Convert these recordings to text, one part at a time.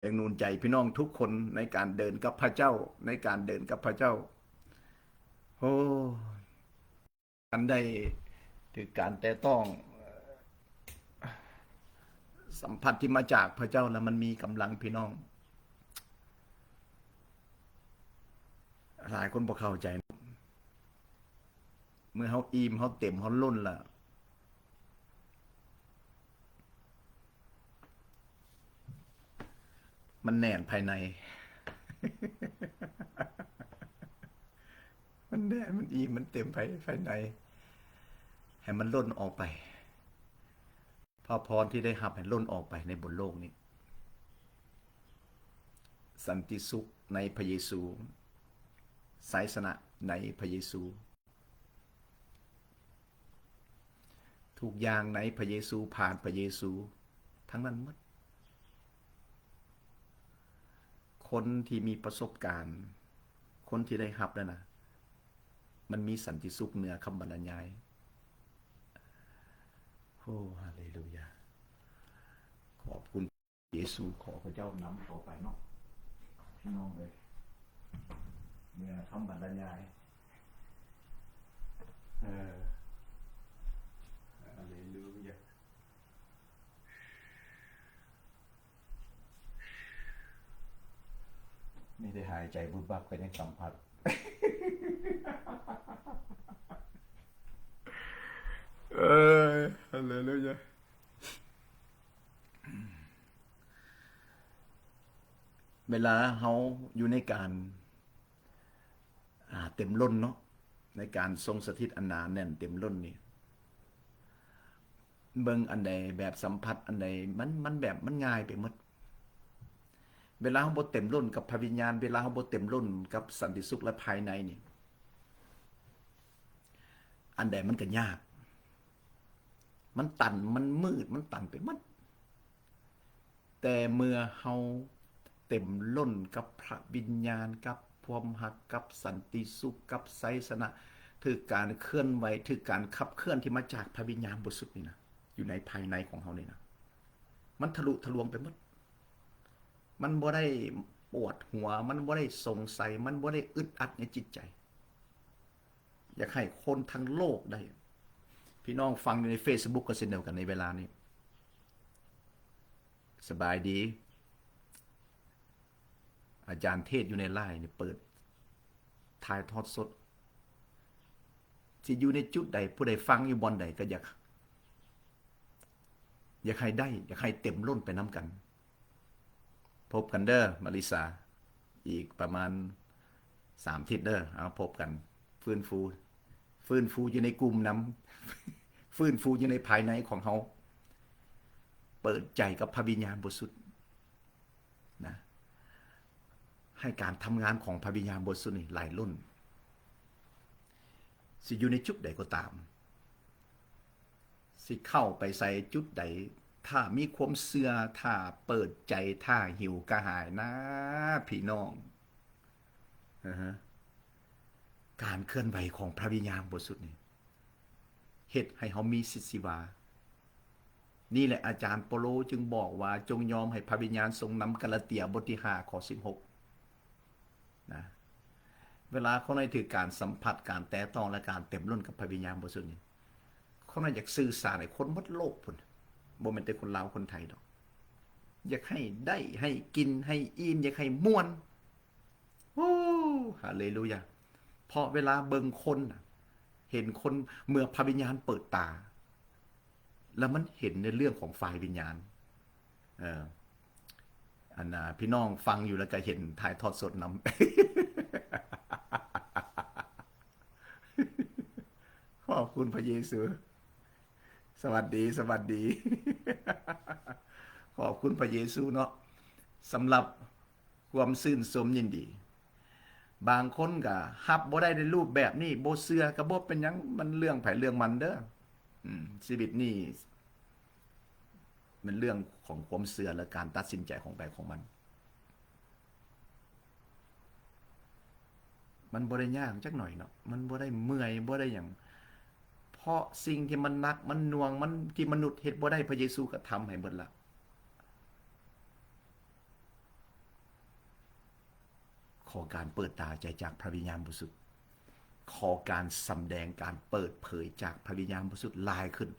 แรงนูนใจพี่น้องทุกคนในการเดินกับพระเจ้าในการเดินกับพระเจ้าโอ้การได้ถือการแต่ต้องสัมผัสที่มาจากพระเจ้าแล้วมันมีกำลังพี่น้องหลายคนบ่เข้าใจเมื่อเขาอิ่มเขาเต็มเขาล้นละมันแน่นภายในมันแน่นมันอิ่มมันเต็มภายในให้มันล้นออกไปพระพรที่ได้รับให้ล้นออกไปในบนโลกนี้สันติสุขในพระเยซูไสยสนะในพระเยซูทุกอย่างในพระเยซูผ่านพระเยซูทั้งนั้นหมดคนที่มีประสบการณ์คนที่ได้รับแล้วนะมันมีสันติสุขเหนือคำบรรยายโอ้ฮาเลลูยาขอบคุณเยซูขอพระเจ้านำต่อไปเนาะพี่น้องเลยเหนือคำบรรยายเออฮาเลลูยาไม่ได้หายใจบุบบับไปในสัมผัสเออฮาเลลูยาเวลาเขาอยู่ในการเต็มล้นเนาะในการทรงสถิตอันหนาแน่นเต็มล้นนี่เบิ่งอันใดแบบสัมผัสอันใดมันแบบมันง่ายไปหมดเวลาเขาบ่เต็มล้นกับพระวิญญาณเวลาเขาบ่เต็มล้นกับสันติสุขและภายในนี่อันใดมันก็ยากมันตันมันมืดมันตันไปหมดแต่เมื่อเฮาเต็มล้นกับพระวิญญาณกับความหักกับสันติสุขกับไสยสนะถือการเคลื่อนไหวถือการขับเคลื่อนที่มาจากพระวิญญาณบริสุทธิ์นี่นะอยู่ในภายในของเขานี่นะมันทะลุทะลวงไปหมดมันบ่ได้ปวดหัวมันบ่ได้สงสัยมันบ่ได้อึดอัดในจิตใจอยากให้คนทั้งโลกได้พี่น้องฟังใน Facebook ก็เช่นเดียวกันในเวลานี้สบายดีอาจารย์เทศอยู่ในไลน์นี่เปิดถ่ายทอดสดสิอยู่ในจุดใดผู้ใดฟังอยู่บอนใดก็อยากให้ได้อยากให้เต็มล้นไปน้ำกันพบกันเด้อมาริสาอีกประมาณ3 อาทิตย์เด้อเอาพบกันฟื้นฟูฟื้นฟูอยู่ในกลุ่มน้ำฟื้นฟูอยู่ในภายในของเขาเปิดใจกับพระวิญญาณบริสุทธิ์นะให้การทำงานของพระวิญญาณบริสุทธิ์นี่ไหลล้นสิอยู่ในจุดใดก็ตามสิเข้าไปใส่จุดใดถ้ามีความเสื่อถ้าเปิดใจถ้าหิวกระหายนะพี่น้องการเคลื่อนไหวของพระวิญญาณบริสุทธิ์นี่เฮ็ดให้เขามีสิทธิวานี่แหละอาจารย์โปโลจึงบอกว่าจงยอมให้พระวิญญาณทรงนำกาลาเตียบทที่5 ข้อ 16นะเวลาเขาในถือการสัมผัสการแตะต้องและการเต็มล้นกับพระวิญญาณบริสุทธิ์นี่เขาในอยากสื่อสารให้คนหมดโลกพุ่นบ่แม่นแต่คนลาวคนไทยดอกอยากให้ได้ให้กินให้อิ่มอยากให้ม่วนโอ้ฮาเลลูยาเพราะเวลาเบิ่งคนเห็นคนเมื่อพระวิญญาณเปิดตาแล้วมันเห็นในเรื่องของฝ่ายวิญญาณอันน่ะพี่น้องฟังอยู่แล้วก็เห็นถ่ายทอดสดนำ ขอบคุณพระเยซูสวัสดีสวัสดี ขอบคุณพระเยซูเนาะสำหรับความซื่นสมยินดีบางคนก็ฮับบ่ได้ในรูปแบบนี้บ่เชื่อก็บ่เป็นหยังมันเรื่องไผเรื่องมันเด้อชีวิตนี่มันเรื่องของความเชื่อและการตัดสินใจของใครของมันบ่ได้ยากจักหน่อยเนาะมันบ่ได้เมื่อยบ่ได้หยังเพราะสิ่งที่มันหนักมันหน่วงมันที่มนุษย์เฮ็ดบ่ได้พระเยซูก็ทำให้เบิดละ ขอการเปิดตาใจจากพระวิญญาณบริสุทธิ์ขอการสำแดงการเปิดเผยจากพระวิญญาณบริสุทธิ์ลายขึ้น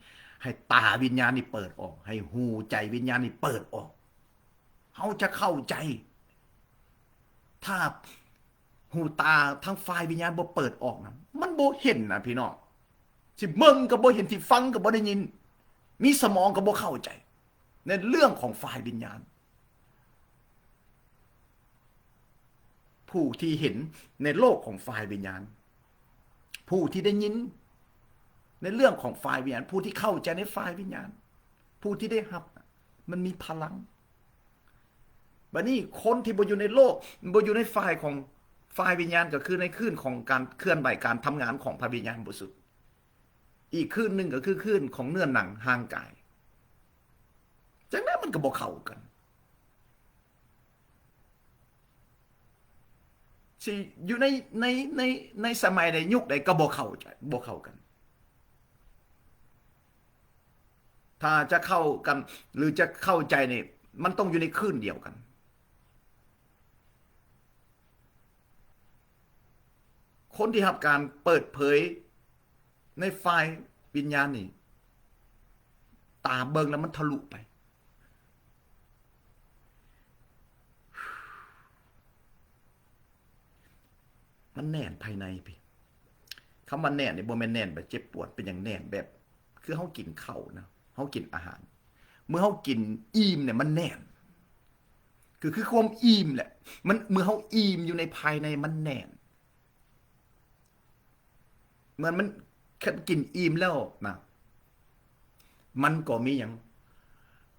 ให้ตาวิญญาณนี่เปิดออกให้หูใจวิญญาณนี่เปิดออกเขาจะเข้าใจถ้าหูตาทั้งฝ่ายวิญญาณบ่เปิดออกนะมันบ่เห็นนะพี่น้องสิเบิ่งก็บ่เห็นที่ฟังก็บ่ได้ยินมีสมองก็บ่เข้าใจในเรื่องของฝ่ายวิญญาณผู้ที่เห็นในโลกของฝ่ายวิญญาณผู้ที่ได้ยินในเรื่องของฝ่ายวิญญาณผู้ที่เข้าใจในฝ่ายวิญญาณผู้ที่ได้รับมันมีพลังบัดนี้คนที่บ่อยู่ในโลกบ่อยู่ในฝ่ายของฝ่ายวิญญาณก็คือในคลื่นของการเคลื่อนไหวการทำงานของพระวิญญาณบริสุทธิ์อีกคลื่นหนึ่งก็คือคลื่นของเนื้อหนังห่างกายจากนั้นมันก็บ่เข้ากันสิอยู่ในสมัยใดยุคใดก็บ่เข้าใจบ่เข้ากันถ้าจะเข้ากันหรือจะเข้าใจเนี่ยมันต้องอยู่ในคลื่นเดียวกันคนที่รับการเปิดเผยในฝ่ายวิญญาณนี่ตาเบิ่งแล้วมันทะลุไปมันแน่นภายในพี่คำว่าแน่นนี่บ่แม่นแน่นแบบเจ็บปวดเป็นอย่างแน่นแบบคือเฮากินข้าวนะเฮากินอาหารเมื่อเฮากินอิ่มเนี่ยมันแน่นคือความอิ่มแหละมันเมื่อเฮาอิ่มอยู่ในภายในมันแน่นเหมือนมันกินอิ่มแล้วนะมันก็มีอย่าง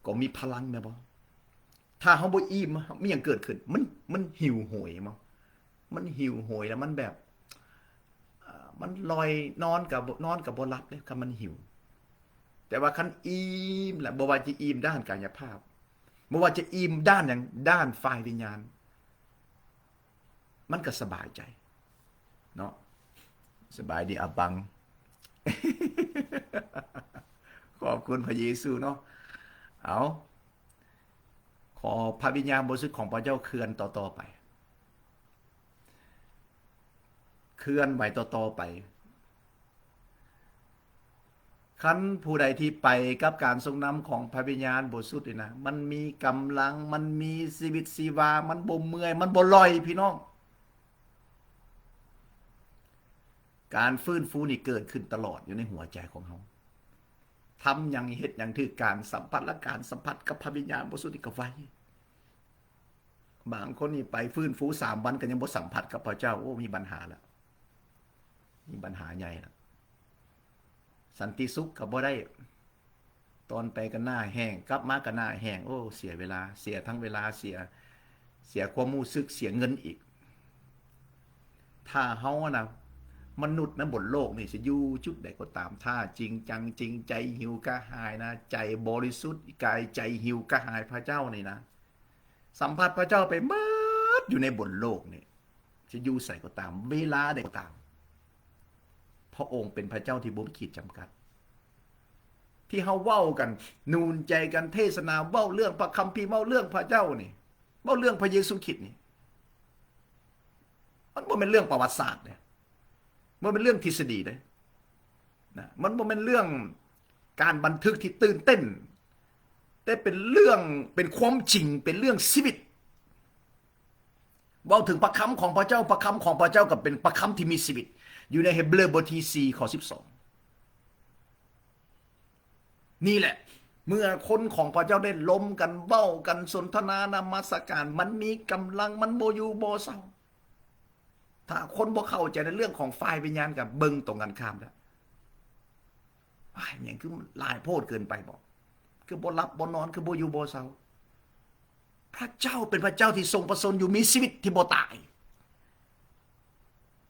ก็มีพลังแม่บ่ถ้าเฮาบ่อิ่มมีหยังเกิดขึ้นมันหิวโหยมั้งมันหิวโหยแล้วมันแบบมันลอยนอนกับบ่หลับเลยคันมันหิวแต่ว่าคันอิ่มแหละบ่ว่าจะอิ่มด้านกายภาพบ่ว่าจะอิ่มด้านอย่างด้านฝ่ายวิญญาณมันก็สบายใจเนาะสบายดีอับบัง ขอบคุณพระเยซูเนาะเอาขอพระวิญญาณบริสุทธิ์ของพระเจ้าเคลื่อนต่อไปเคลื่อนไหวต่อไปคันผู้ใดที่ไปกับการทรงนำของพระวิญญาณบริสุทธิ์นี่นะมันมีกำลังมันมีชีวิตชีวามันบ่เมื่อยมันบ่ลอยพี่น้องการฟื้นฟูนี่เกิดขึ้นตลอดอยู่ในหัวใจของเขาทำอย่างเฮ็ดอย่างถือการสัมผัสและการสัมผัสกับพระวิญญาณบริสุทธิ์ก็ไว้บางคนนี่ไปฟื้นฟู3 วันก็ยังบ่สัมผัสกับพระเจ้าโอ้มีปัญหาแล้วมีปัญหาใหญ่แล้วสันติสุขก็บ่ได้ตอนไปก็หน้าแห้งกลับมาก็หน้าแห้งโอ้เสียเวลาเสียทั้งเวลาเสียความรู้สึกเสียเงินอีกถ้าเฮานะมนุษย์นะบนโลกนี่สิอยู่จุดใดก็ตามถ้าจริงจังจริงใจหิวกระหายนะใจบริสุทธิ์กายใจหิวกระหายพระเจ้านี่นะสัมผัสพระเจ้าไปหมดอยู่ในบนโลกนี่สิอยู่ใส่ก็ตามเวลาใดก็ตามพระองค์เป็นพระเจ้าที่บ่มีขีดจำกัดที่เฮาเว้ากันนูนใจกันเทศนาเว้าเรื่องพระคัมภีร์เว้าเรื่องพระเจ้านี่เว้าเรื่องพระเยซูคริสต์นี่มันบ่เป็นเรื่องประวัติศาสตร์เนี่ยมันเป็นเรื่องทฤษฎีเลยนะมันบ่เป็นเรื่องการบันทึกที่ตื่นเต้นแต่เป็นเรื่องเป็นความจริงเป็นเรื่องชีวิตเว้าถึงพระคำของพระเจ้าพระคำของพระเจ้าก็เป็นพระคำที่มีชีวิตอยู่ในเฮเบรบทที่4ข้อ12นี่แหละเมื่อคนของพระเจ้าได้ล้มกันเว้ากันสนทนานมัสการมันมีกำลังมันบ่อยู่บ่เศร้าถ้าคนบ่เข้าใจในเรื่องของฝ่ายวิญญาณกับเบิ่งตรงกันข้ามแล้วอย่างคือหลายโพดเกินไปบอกคือบ่หลับบ่นอนคือบ่อยู่บ่เศร้าพระเจ้าเป็นพระเจ้าที่ทรงประสนอยู่มีชีวิตที่บ่ตาย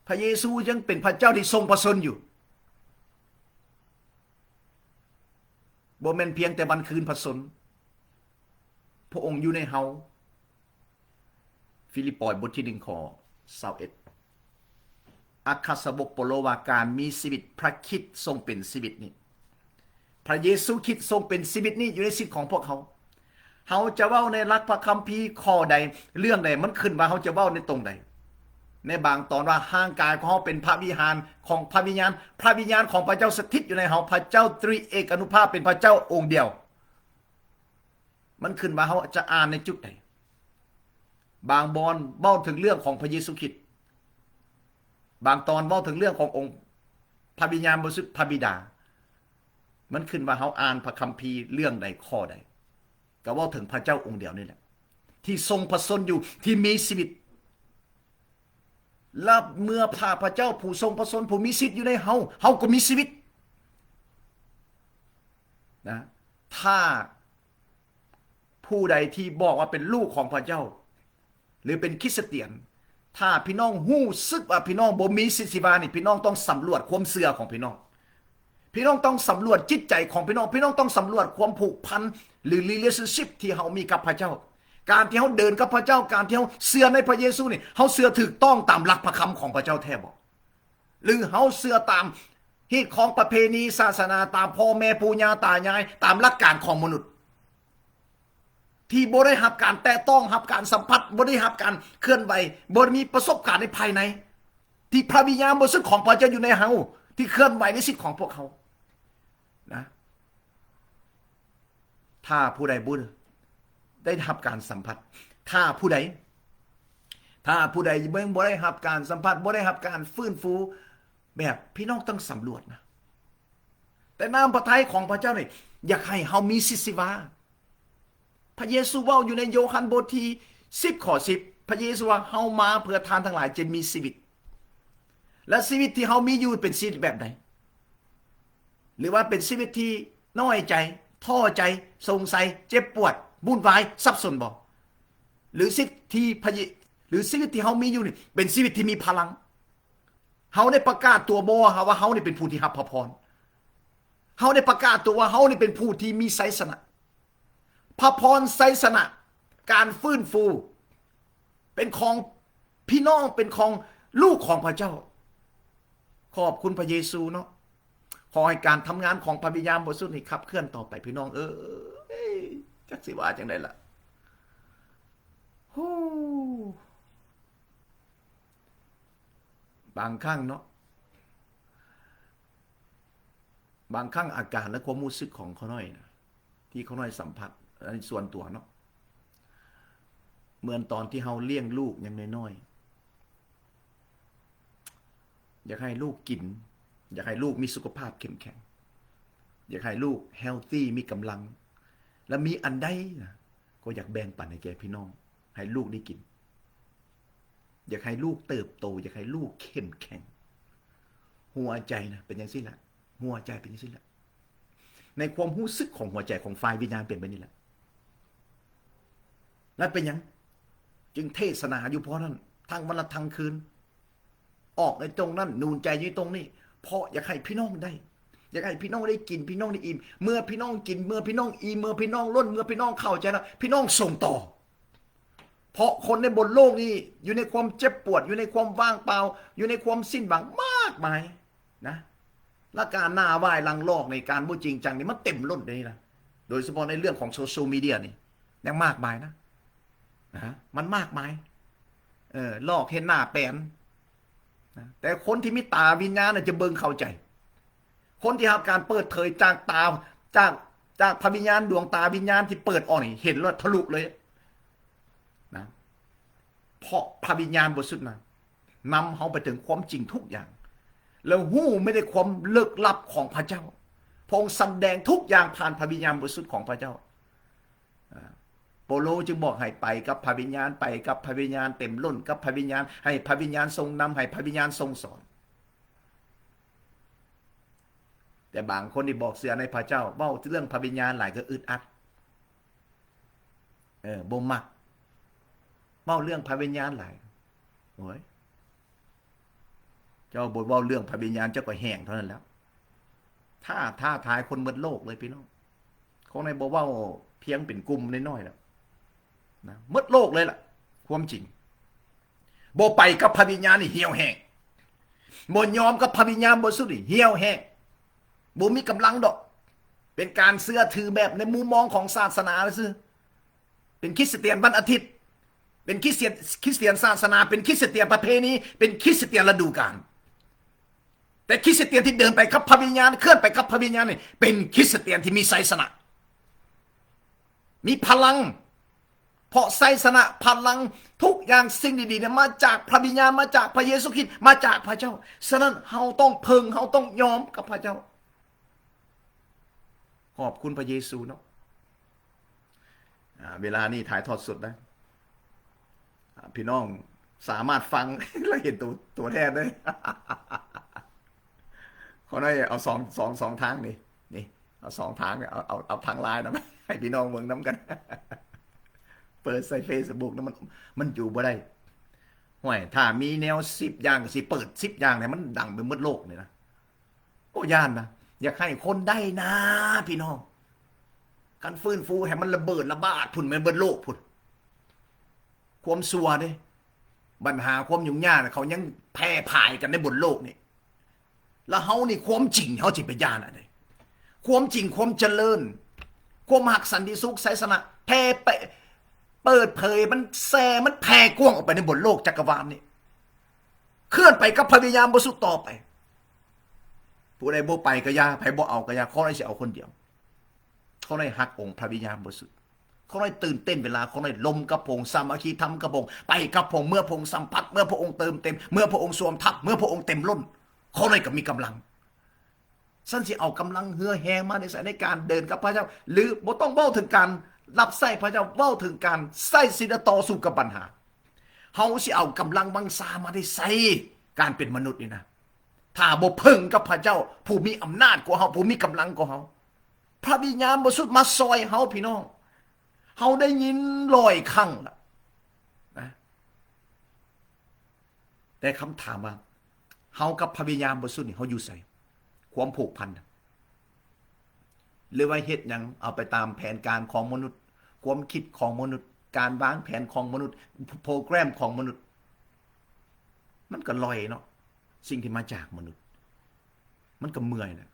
พระเยซูยังเป็นพระเจ้าที่ทรงประสนอยู่บ่แม่นเพียงแต่วันคืนประสนพระองค์อยู่ในเฮาฟิลิปปอยบทที่1ข้อ21อัคคสาวกเปาโลว่าการมีชีวิตพระคริสต์ทรงเป็นชีวิตนี้พระเยซูคริสต์ทรงเป็นชีวิตนี้อยู่ในชีวิตของพวกเขาเฮาจะเว้าในหลักพระคัมภีร์ข้อใดเรื่องใดมันขึ้นว่าเฮาจะเว้าในตรงใด ในบางตอนว่าร่างกายของเฮาเป็นพระวิหารของพระวิญญาณพระวิญญาณของพระเจ้าสถิตอยู่ในเฮาพระเจ้าตรีเอกอานุภาพเป็นพระเจ้าองค์เดียวมันขึ้นว่าเฮาจะอ่านในจุดใดบางบอนเว้าถึงเรื่องของพระเยซูคริสต์บางตอนเว้าถึงเรื่องขององค์พระวิญญาณบริสุทธิ์พระบิดามันขึ้นว่าเฮาอ่านพระคัมภีร์เรื่องใดข้อใดก็เว้าถึงพระเจ้าองค์เดียวนี่แหละที่ทรงพระชนอยู่ที่มีชีวิตและเมื่อพระเจ้าผู้ทรงพระชนผู้มีชีวิตอยู่ในเฮาก็มีชีวิตนะถ้าผู้ใดที่บอกว่าเป็นลูกของพระเจ้าหรือเป็นคริสเตียนถ้าพี่น้องหู้สึกว่าพี่น้องบ่มีสิทธิบานี่พี่น้องต้องสำรวจความเชื่อของพี่น้องพี่น้องต้องสำรวจจิตใจของพี่น้องพี่น้องต้องสำรวจความผูกพันหรือ relationship ที่เฮามีกับพระเจ้าการที่เฮาเดินกับพระเจ้าการที่เฮาเชื่อในพระเยซูนี่เฮาเชื่อถูกต้องตามหลักพระคำของพระเจ้าแท้บ่หรือเฮาเชื่อตามฮีตของประเพณีศาสนาตามพ่อแม่ปู่ย่าตายายตามหลักการของมนุษย์ที่บ่ได้รับการแตะต้องรับการสัมผัสบ่ได้รับการเคลื่อนไหวบ่มีประสบการณ์ในภายในที่พระวิญญาณบริสุทธิ์ของพระเจ้าอยู่ในเฮาที่เคลื่อนไหวในสิ่งของพวกเขานะถ้าผู้ใดบุญได้รับการสัมผัสถ้าผู้ใดเบิ่งบ่ได้รับการสัมผัสบ่ได้รับการฟื้นฟูแบบพี่น้องต้องสำรวจนะแต่น้ำพระทัยของพระเจ้านี่อยากให้เฮามีสิทธิวาพระเยซูเว้าอยู่ในโยฮันบทที่10ข้อ10พระเยซูว่าเฮามาเพื่อทานทั้งหลายจะมีชีวิตและชีวิตที่เฮามีอยู่เป็นชีวิตแบบไหนหรือว่าเป็นชีวิตที่น้อยใจท้อใจสงสัยเจ็บปวดวุ่นวายสับสนบ่หรือชีวิตที่เฮามีอยู่นี่เป็นชีวิตที่มีพลังเฮาได้ประกาศตัวบ่ว่าเฮานี่เป็นผู้ที่รับพระพรเฮาได้ประกาศตัวว่าเฮานี่เป็นผู้ที่มีไสยชนะพระพรไสยชนะการฟื้นฟูเป็นของพี่น้องเป็นของลูกของพระเจ้าขอบคุณพระเยซูเนาะขอให้การทำงานของพระวิญญาณบริสุทธิ์นี่ขับเคลื่อนต่อไปพี่น้องจักสิว่าจังได๋ล่ะบางครั้งเนาะบางครั้งอาการและความรู้สึกของเขาน้อยนะที่เขาน้อยสัมผัสในส่วนตัวเนาะเหมือนตอนที่เฮาเลี้ยงลูกยังน้อยๆอยากให้ลูกกินอยากให้ลูกมีสุขภาพเข้มแข็งอยากให้ลูกเฮลตี้มีกำลังและมีอันใดนะก็อยากแบ่งปันให้แก่พี่น้องให้ลูกได้กินอยากให้ลูกเติบโตอยากให้ลูกเข้มแข็งหัวใจนะเป็นอย่างนี้แหละหัวใจเป็นอย่างนี้แหละในความรู้สึกของหัวใจของฝ่ายวิญญาณเป็นแบบนี้แหละนั่นเป็นอย่างจึงเทศนาอยู่เพราะนั้นทั้งวันละทั้งคืนออกในตรงนั้นนูนใจอยู่ตรงนี้เพราะอยากให้พี่น้องได้อยากให้พี่น้องได้กินพี่น้องได้อิ่มเมื่อพี่น้องกินเมื่อพี่น้องอิ่มเมื่อพี่น้องล้นเมื่อพี่น้องเข้าใจแล้วพี่น้องส่งต่อเพราะคนในบนโลกนี้อยู่ในความเจ็บปวดอยู่ในความว่างเปล่าอยู่ในความสิ้นหวังมากมายนะและการหน้าไหว้ลังลอกในการบ่จริงจังนี่มันเต็มล้นเลยนะโดยเฉพาะในเรื่องของโซเชียลมีเดียนี่ยังมากมายนะมันมากมายลอกเห็นหน้าแปลนนะแต่คนที่มีตาวิญญาณจะเบิ่งเข้าใจคนที่รับการเปิดเผยจากตาจากพระวิญญาณดวงตาวิญญาณที่เปิดออกนี่เห็นแล้วทะลุเลยนะเพราะพระวิญญาณบริสุทธิ์นะนำเขาไปถึงความจริงทุกอย่างแล้วหู้ไม่ได้ความลึกลับของพระเจ้าพระองค์แสดงทุกอย่างผ่านพระวิญญาณบริสุทธิ์ของพระเจ้าโปโลจึงบอกให้ไปกับพระวิญญาณไปกับพระวิญญาณเต็มล้นกับพระวิญญาณให้พระวิญญาณทรงนำให้พระวิญญาณทรงสอนแต่บางคนที่บอกเสือในพระเจ้าเว้าเรื่องพระวิญญาณหลายก็อึดอัดบ่มักเว้าเรื่องพระวิญญาณหลายโอ้ยเจ้าบ่เว้าเรื่องพระวิญญาณเจ้าก็แห้งเท่านั้นแล้วท้าทายคนหมดโลกเลยพี่น้องคนในบ่เว้าเพียงเป็นกลุ่มน้อยๆแล้วนะหมดโลกเลยล่ะความจริงบ่ไปกับพระวิญญาณนี่เหี่ยวแห้งบ่ยอมกับพระวิญญาณบริสุทธิ์นี่เหี่ยวแห้งบ่มีกำลังดอกเป็นการเชื่อถือแบบในมุมมองของศาสนาซื่อเป็นคริสเตียนวันอาทิตย์ เป็นคริสเตียนศาสนาเป็นคริสเตียนประเพณีเป็นคริสเตียนฤดูกาลแต่คริสเตียนที่เดินไปกับพระวิญญาณเคลื่อนไปกับพระวิญญาณนี่เป็นคริสเตียนที่มีไสยชนะมีพลังเพราะไสยชนะพลังทุกอย่างสิ่งดีๆเนี่ยมาจากพระวิญญาณมาจากพระเยซูคริสต์มาจากพระเจ้าฉะนั้นเราต้องพึงเราต้องยอมกับพระเจ้าขอบคุณพระเยซูเนาะเวลานี้ถ่ายทอดสดนะพี่น้องสามารถฟัง และเห็นตัวแทนได้ เขาได้เอาสองทางนี่เอาสองทางเนี่ยเอาทางไลน์นะให้พี่น้องเมืองน้ำกัน เปิดใส่เฟซบุ๊กนะมันอยู่บ่ได้ห่วยถ้ามีแนว10 อย่างสิเปิด10 อย่างเนี่ยมันดังไปหมดโลกเลยนะโอ้ย่านนะอยากให้คนได้นะพี่น้องการฟื้นฟูให้มันระเบิดระบาดพุ่นมันเบิดโลกพุ่นความซัวเด้ปัญหาความยุ่งยากเขายังแพร่ผายกันในบนโลกนี่แล้วเฮานี่ความจริงเฮาสิไปย่านอะไรความจริงความเจริญความหักสันติสุขไสยชนะแพร่ไปเปิดเผยมันแซ่มันแผ่กว้างออกไปในบนโลกจักรวาลนี่เคลื่อนไปกับพยายามบริสุทธิ์ต่อไปผู้ใดบ่ไปก็ยาไผบ่เอาก็ยาเขาได้สิเอาคนเดียวเขาได้หักองค์พระวิญญาณบริสุทธิ์เขาได้ตื่นเต้นเวลาเขาได้ลมกับพงสามัคคีธรรมกับพงไปกับพงเมื่อพงสัมผัสเมื่อพระองค์เติมเต็มเมื่อพระองค์สวมทับเมื่อพระองค์เต็มล้นเขาได้ก็มีกำลังสั้นสิเอากำลังเหือแหงมาในการเดินกับพระเจ้าหรือบ่ต้องเว้าถึงการรับใส่พระเจ้าเว้าถึงการใส่ศีลต่อสู้กับปัญหาเฮาสิเอากำลังบังซามาได้ใส่การเป็นมนุษย์นี่นะถ้าบ่พึ่งกับพระเจ้าผู้มีอำนาจกว่าเฮาผู้มีกำลังกว่าเฮาพระวิญญาณบริสุทธิ์มาซอยเฮาพี่น้องเฮาได้ยิน100 ครั้งละนะแต่คำถามว่าเฮากับพระวิญญาณบริสุทธิ์นี่เฮาอยู่ไสความผูกพันหรือว่าเฮ็ดหยังเอาไปตามแผนการของมนุษย์ความคิดของมนุษย์การวางแผนของมนุษย์โปรแกรมของมนุษย์มันก็ลอยเนาะสิ่งที่มาจากมนุษย์มันก็เมื่อยนะ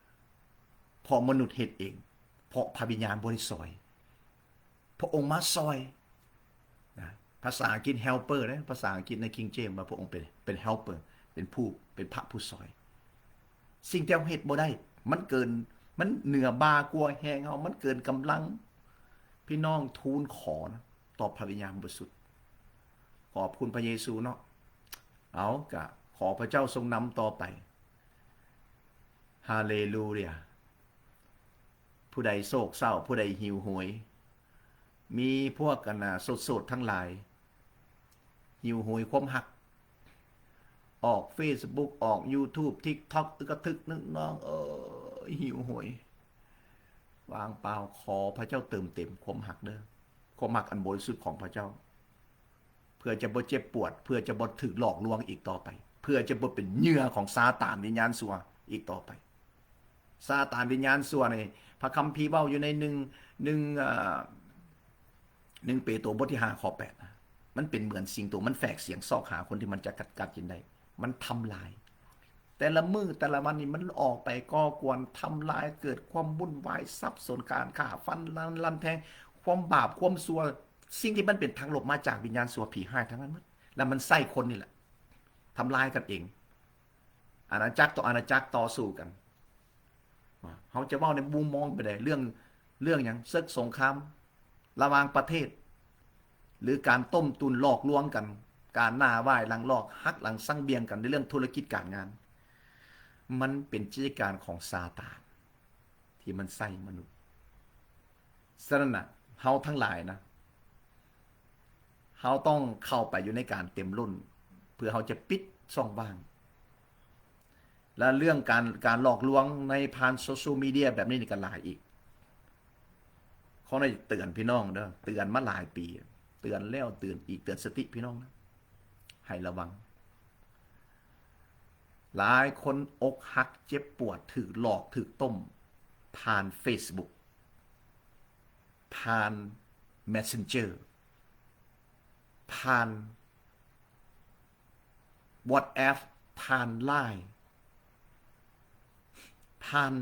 พอมนุษย์เฮ็ดเองเพราะพระวิญญาณบริสุทธิ์พระองค์มาซอยนะภาษาอังกฤษ helper นะภาษาอังกฤษใน King James ว่าพระองค์เป็น helper เป็นพระผู้ซอยสิ่งที่เราเฮ็ดบ่ได้มันเกินมันเหนือบากลัวแหงเฮามันเกินกำลังพี่น้องทูลขอนะต่อพระวิญญาณบริสุทธิ์ขอบคุณพระเยซูเนาะเอากะขอพระเจ้าทรงนำต่อไปฮาเลลูยาผู้ใดโศกเศร้าผู้ใดหิวโหยมีพวกกันสดๆทั้งหลายหิวโหยความหักออก Facebook ออก YouTube TikTok กระทึกนึกน้องหิวโหยวางเปล่าขอพระเจ้าเติมเต็มความหักเด้อความหักอันบริสุทธิ์ของพระเจ้าเพื่อจะบ่เจ็บปวดเพื่อจะบ่ถูกหลอกลวงอีกต่อไปเพื่อจะบ่เป็นเหยื่อของซาตานวิญญาณชั่วอีกต่อไปซาตานวิญญาณชั่วในพระคัมภีร์เว้าอยู่ใน1 เปโตรบทที่ 5 ข้อ 8นะมันเป็นเหมือนสิ่งตัวมันแฝกเสียงซอกหาคนที่มันจะกัดกินได้มันทำลายแต่ละมื้อแต่ละวันนี่มันออกไปก่อกวนทำลายเกิดความวุ่นวายสับสนการฆ่าฟันลันแทงความบาปความชั่วสิ่งที่มันเป็นทางลบมาจากวิญญาณชั่วผีร้ายทั้งนั้นแล้วมันใส่คนนี่แหละทำลายกันเองอาณาจักรต่ออาณาจักรต่อสู้กันเขาจะเว้าในมุมมองไปได้เรื่องอย่างศึกสงครามระหว่างประเทศหรือการต้มตุนหลอกลวงกันการหน้าไหว้หลังหลอกฮักหลังสั่งเบียงกันในเรื่องธุรกิจการงานมันเป็นกิจการของซาตานที่มันใส่มนุษย์ฉะนั้นน่ะเฮาทั้งหลายนะเฮาต้องเข้าไปอยู่ในการเต็มล้นเพื่อเฮาจะปิดช่องว่างและเรื่องการหลอกลวงในผ่านโซเชียลมีเดียแบบนี้นี่ก็หลายอีกเขาได้เตือนพี่น้องเด้อเตือนมาหลายปีเตือนแล้วเตือนอีกเตือนสติพี่น้องนะให้ระวังหลายคนอกหักเจ็บปวดถูกหลอกถูกต้มผ่าน Facebook ผ่าน Messenger ผ่าน WhatsApp ผ่าน Line ผ่าน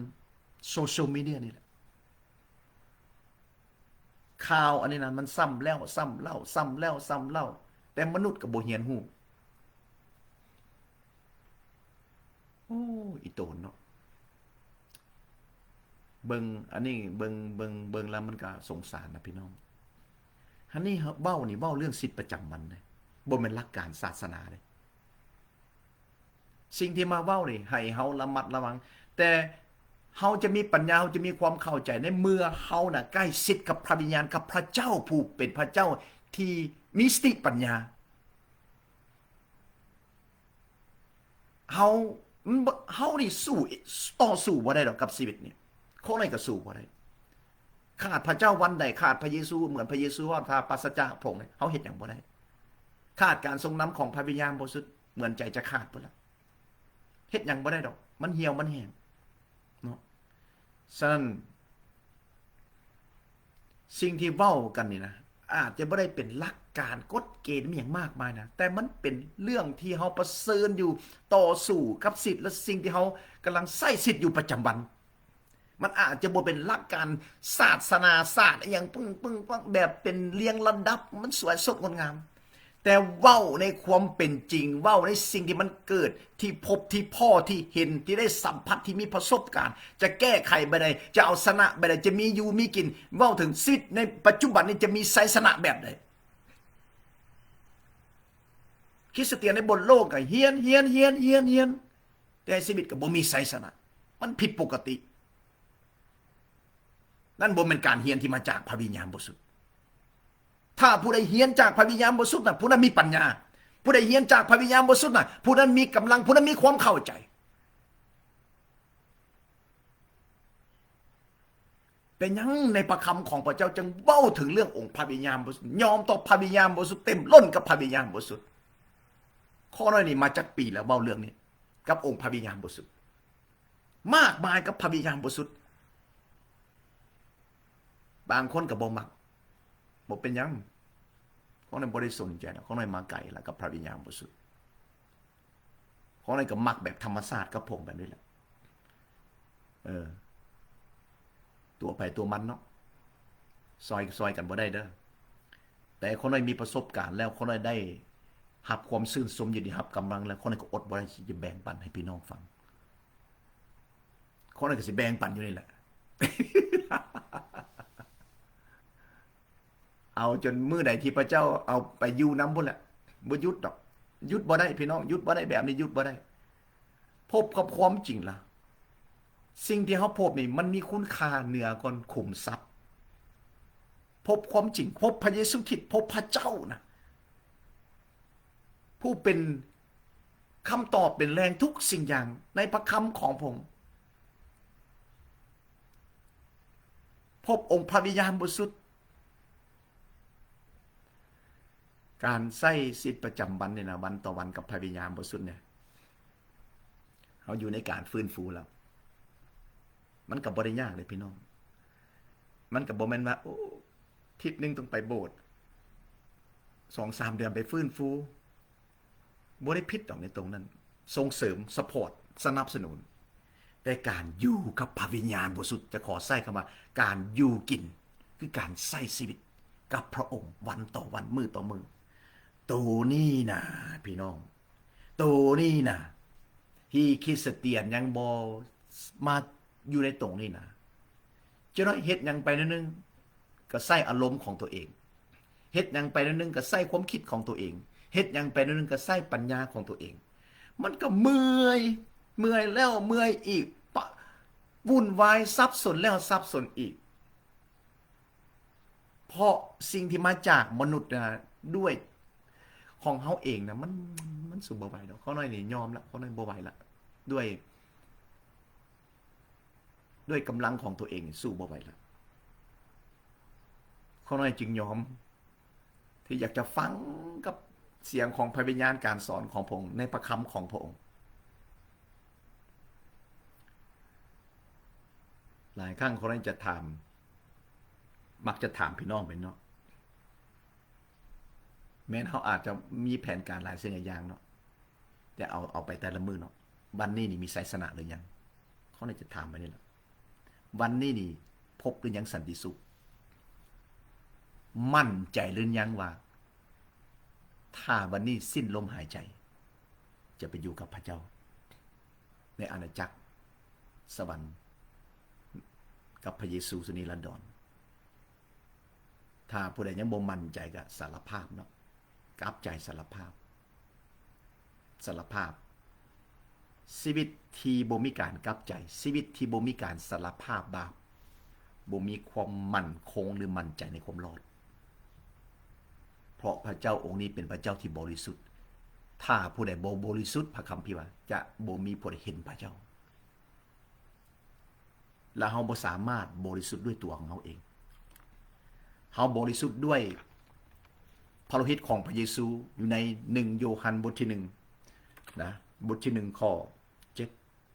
โซเชียลมีเดียนี่แหละข่าวอันนี้นะมันซ้ำแล้วซ้ำเล่าซ้ำแล้วซ้ำเล่า แต่มนุษย์ก็บ่เฮียนฮู้โอ้อีโตนเนาะเบิ่งอันนี้เบิ่งแล้วมันก็สงสารนะพี่น้องอันนี้เว้านี่เว้าเรื่องชีวิตประจำวันเลยบ่แม่นหลักการศาสนาเลยสิ่งที่มาเว้านี่ให้เฮาระมัดระวังแต่เฮาจะมีปัญญาเฮาจะมีความเข้าใจในเมื่อเฮาน่ะใกล้ชิดกับพระวิญญาณกับพระเจ้าผู้เป็นพระเจ้าที่มีสติปัญญาเฮาเฮานี่สู้ต่อสู้บ่ได้ดอกกับชีวิตนี่คนไหนก็สู้บ่ได้ขาดพระเจ้าวันใดขาดพระเยซูเหมือนพระเยซูว่าถ้าปราศจากพระองค์เฮาเฮ็ดหยังบ่ได้ขาดการทรงนำของพระวิญญาณบริสุทธิ์เหมือนใจจะขาดพุ่นล่ะเฮ็ดหยังบ่ได้ดอกมันเหี่ยวมันแห้งเนาะฉะนั้นสิ่งที่เว้ากันนี่นะอาจจะไม่ได้เป็นหลักการกฎเกณฑ์อย่างมากมายนะแต่มันเป็นเรื่องที่เฮาประเสริญอยู่ต่อสู้กับสิทธิ์และสิ่งที่เฮากำลังใช้สิทธิ์อยู่ประจำวันมันอาจจะบ่เป็นหลักการศาสนาศาสตร์อย่างปึ้งแบบเป็นเรียงลำดับมันสวยสดงดงามแต่เว้าในความเป็นจริงเว้าในสิ่งที่มันเกิดที่พบที่พ่อที่เห็นที่ได้สัมผัสที่มีประสบการณ์จะแก้ไขไปได้จะเอาชนะไปได้จะมีอยู่มีกินเว้าถึงชีวิตในปัจจุบันนี้จะมีชัยชนะแบบใดคริสเตียนในบนโลกก็เฮียนแต่ชีวิตก็บ่มีชัยชนะมันผิดปกตินั่นบ่เป็นการเฮียนที่มาจากพระวิญญาณบริสุทธิ์ถ้าผู้ใดเฮียนจากพระวิญญาณบริสุทธิ์น่ะผู้นั้นมีปัญญาผู้ใดเฮียนจากพระวิญญาณบริสุทธิ์น่ะผู้นั้นมีกำลังผู้นั้นมีความเข้าใจเป็นยังในพระคำของพระเจ้าจึงเว้าถึงเรื่ององค์พระวิญญาณบริสุทธิ์ยอมต่อพระวิญญาณบริสุทธิ์เต็มล้นกับพระวิญญาณบริสุทธิ์ข้อน้อยนี่มาจากปีแล้วเว้าเรื่องนี้กับองค์พระวิญญาณบริสุทธิ์มากมายกับพระวิญญาณบริสุทธิ์บางคนก็บ่มักบ่เป็นยังของนั้นบ่ได้สนใจนะของนั้นมาไกลแล้วกับพระวิญญาณบริสุทธิ์ของนั้นก็มักแบบธรรมชาติกับผมแบบนี้แหละตัวไปตัวมันเนาะซอยกันบ่ได้เด้อแต่คนนั้นมีประสบการณ์แล้วคนนั้นได้หับความซื่นสมอยู่ดีหับกำลังแล้วคนนั้นก็อดบ่ได้ที่จะแบ่งปันให้พี่น้องฟังคนนั้นก็สิแบ่งปันอยู่นี่แหละ เอาจนมื้อใดที่พระเจ้าเอาไปอยู่นำพุ่นแหละบ่หยุดดอกหยุดบ่ได้พี่น้องหยุดบ่ได้แบบนี้หยุดบ่ได้พบกับความจริงล่ะสิ่งที่เฮาพบนี่มันมีคุณค่าเหนือกว่าขุมทรัพย์พบความจริงพบพระเยซูคริสต์พบพระเจ้านะผู้เป็นคำตอบเป็นแรงทุกสิ่งอย่างในพระคำของผมพบองค์พระวิญญาณบริสุทธิ์การใช้ชีวิตประจำวันเนี่ยนะวันต่อวันกับพระวิญญาณบริสุทธิ์เนี่ยเขาอยู่ในการฟื้นฟูแล้วมันก็บ่ได้ยากเลยพี่น้องมันก็บ่แม่นว่าโอ้ทิศนึงต้องไปโบสถ์ 2-3 เดือนไปฟื้นฟูบ่ได้ผิดดอกในตรงนั้นส่งเสริมซัพพอร์ตสนับสนุนแต่การอยู่กับพระวิญญาณบริสุทธิ์จะขอใช้คำว่าการอยู่กินคือการใช้ชีวิตกับพระองค์วันต่อวันมื้อต่อมื้อตัวนี้นะพี่น้องตัวนี้นะที่คริสเตียนยังบ่มาอยู่ในตรงนี้นะจะน้อยเฮ็ดหยังไปนึงก็ใส่อารมณ์ของตัวเองเฮ็ดหยังไปนึงก็ใส่ความคิดของตัวเองเฮ็ดหยังไปนึงก็ใส่ปัญญาของตัวเองมันก็เมื่อยแล้วเมื่อยอีกวุ่นวายสับสนแล้วสับสนอีกเพราะสิ่งที่มาจากมนุษย์นะด้วยของเฮาเองนะมันสู้บ่ไหวดอกเขาน้อยนี่ยอมละเขาน้อยบ่ไหวละด้วยกำลังของตัวเองสู้บ่ไหวละเขาน้อยจึงยอมที่อยากจะฟังกับเสียงของพระวิญญาณการสอนของพระองค์ในพระคำของพระองค์หลายครั้งเขาน้อยจะถามมักจะถามพี่น้องเป็นเนาะแม้เขาอาจจะมีแผนการหลายสิ่งหลายอย่างเนาะแต่เอาไปแต่ละมือเนาะวันนี้นี่มีชัยชนะหรือยังเขาเลยจะถามไปนี่แหละวันนี้นี่พบหรือยังสันติสุขมั่นใจหรือยังว่า ถ้าวันนี้สิ้นลมหายใจจะไปอยู่กับพระเจ้าในอาณาจักรสวรรค์กับพระเยซูสุนิรันดรถ้าผู้ใดยังบ่มั่นใจก็สารภาพเนาะกลับใจสารภาพชีวิตที่บ่มีการกลับใจชีวิตที่บ่มีการสารภาพบาปบ่มีความมั่นคงหรือมั่นใจในความรอดเพราะพระเจ้าองค์นี้เป็นพระเจ้าที่บริสุทธิ์ถ้าผู้ใดบ่บริสุทธิ์พระคัมภีร์ว่าจะบ่มีผู้ใดเห็นพระเจ้าและเฮาบ่สามารถบริสุทธิ์ด้วยตัวของเฮาเองเฮาบริสุทธิ์ด้วยพระโลหิตของพระเยซูอยู่ใน1โยฮันบทที่1นะบทที่1ข้อ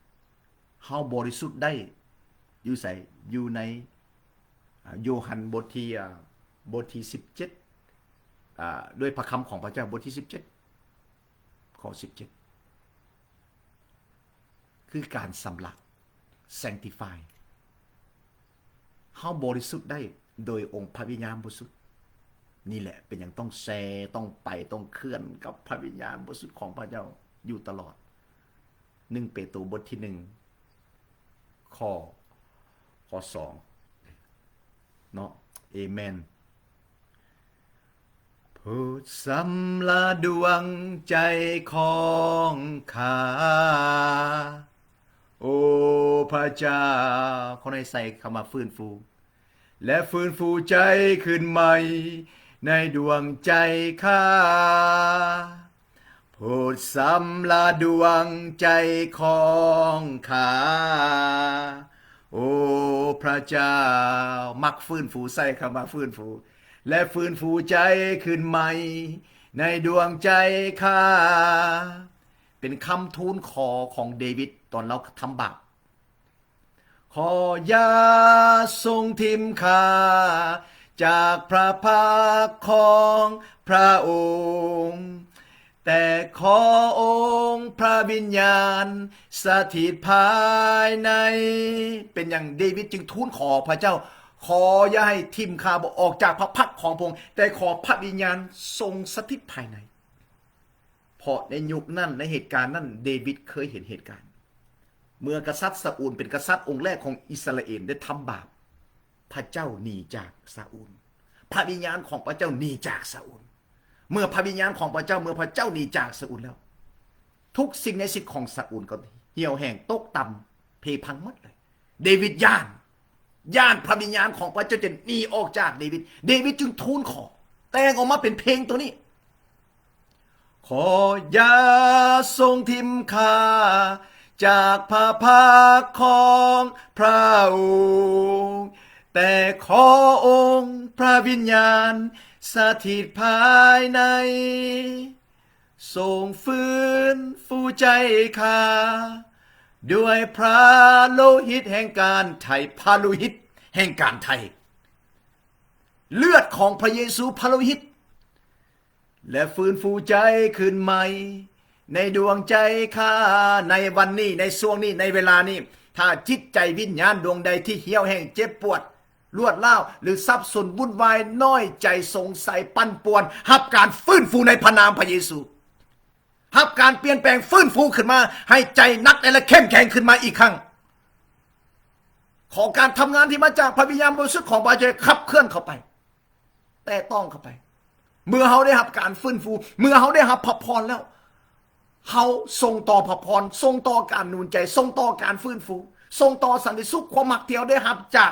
7เฮาบริสุทธิ์ได้อยู่ไสอยู่ในโยฮันบทที่17ด้วยพระคำของพระเจ้าบทที่17ข้อ17คือการสำลัก sanctify เฮาบริสุทธิ์ได้โดยองค์พระวิญญาณบริสุทธิ์นี่แหละเป็นอย่างต้องแชร์ต้องไปต้องเคลื่อนกับพระวิญญาณบริสุทธิ์ของพระเจ้าอยู่ตลอด1เปโตรบทที่1ข้อ2เนาะเอเมนโปรดสำราญดวงใจของข้าโอ้พระเจ้าคนให้ใส่คำว่าฟื้นฟูและฟื้นฟูใจขึ้นใหม่ในดวงใจข้าโปรดสำราญดวงใจของข้าโอ้พระเจ้ามักฟื้นฟูใส่คำว่าฟื้นฟูและฟื้นฟูใจขึ้นใหม่ในดวงใจข้าเป็นคำทูลขอของเดวิดตอนเราทำบาปขออย่าทรงทิมข้าจากพระภาคของพระองค์แต่ขอองค์พระวิญญาณสถิตภายในเป็นอย่างเดวิดจึงทูลขอพระเจ้าขออย่าให้ทิมข้าออกจากพระพักของพระองค์แต่ขอพระวิญญาณทรงสถิตภายในเพราะในยุคนั้นในเหตุการณ์นั้นเดวิดเคยเห็นเหตุการณ์เมื่อกษัตริย์ซาอูลเป็นกษัตริย์องค์แรกของอิสราเอลได้ทำบาปพระเจ้าหนีจากซาอูลพระวิญญาณของพระเจ้าหนีจากซาอูลเมื่อพระวิญญาณของพระเจ้าเมื่อพระเจ้าหนีจากซาอูลแล้วทุกสิ่งในชีวิตของซาอูลก็เหี่ยวแห้งตกต่ำเพพังหมดเลยเดวิดย่านพระวิญญาณของพระเจ้าจะหนีออกจากเดวิดจึงทูลขอแต่งออกมาเป็นเพลงตัวนี้ขออย่าทรงทิมข้าจากพระภาคของพระองค์แต่ขอองค์พระวิญญาณสถิตภายในทรงฟื้นฟูใจข้าด้วยพระโลหิตแห่งการไถ่พระโลหิตแห่งการไถ่เลือดของพระเยซูพระโลหิตและฟื้นฟูใจขึ้นใหม่ในดวงใจข้าในวันนี้ในช่วงนี้ในเวลานี้ถ้าจิตใจวิญญาณดวงใดที่เหี่ยวแห้งเจ็บปวดรวดร้าวหรือสับสนวุ่นวายน้อยใจสงสัยปั่นป่วนหับการฟื้นฟูในพระนามพระเยซูหับการเปลี่ยนแปลงฟื้นฟูขึ้นมาให้ใจนักและเข้มแข็งขึ้นมาอีกครั้งขอการทำงานที่มาจากพระวิญญาณบริสุทธิ์ของพระเจ้าขับเคลื่อนเข้าไปแต่ต้องเข้าไปเมื่อเขาได้รับการฟื้นฟูเมื่อเขาได้รับพระพรแล้วเขาส่งต่อพระพรส่งต่อการหนุนใจส่งต่อการฟื้นฟูส่งต่อสันติสุขความมักเที่ยวได้รับจาก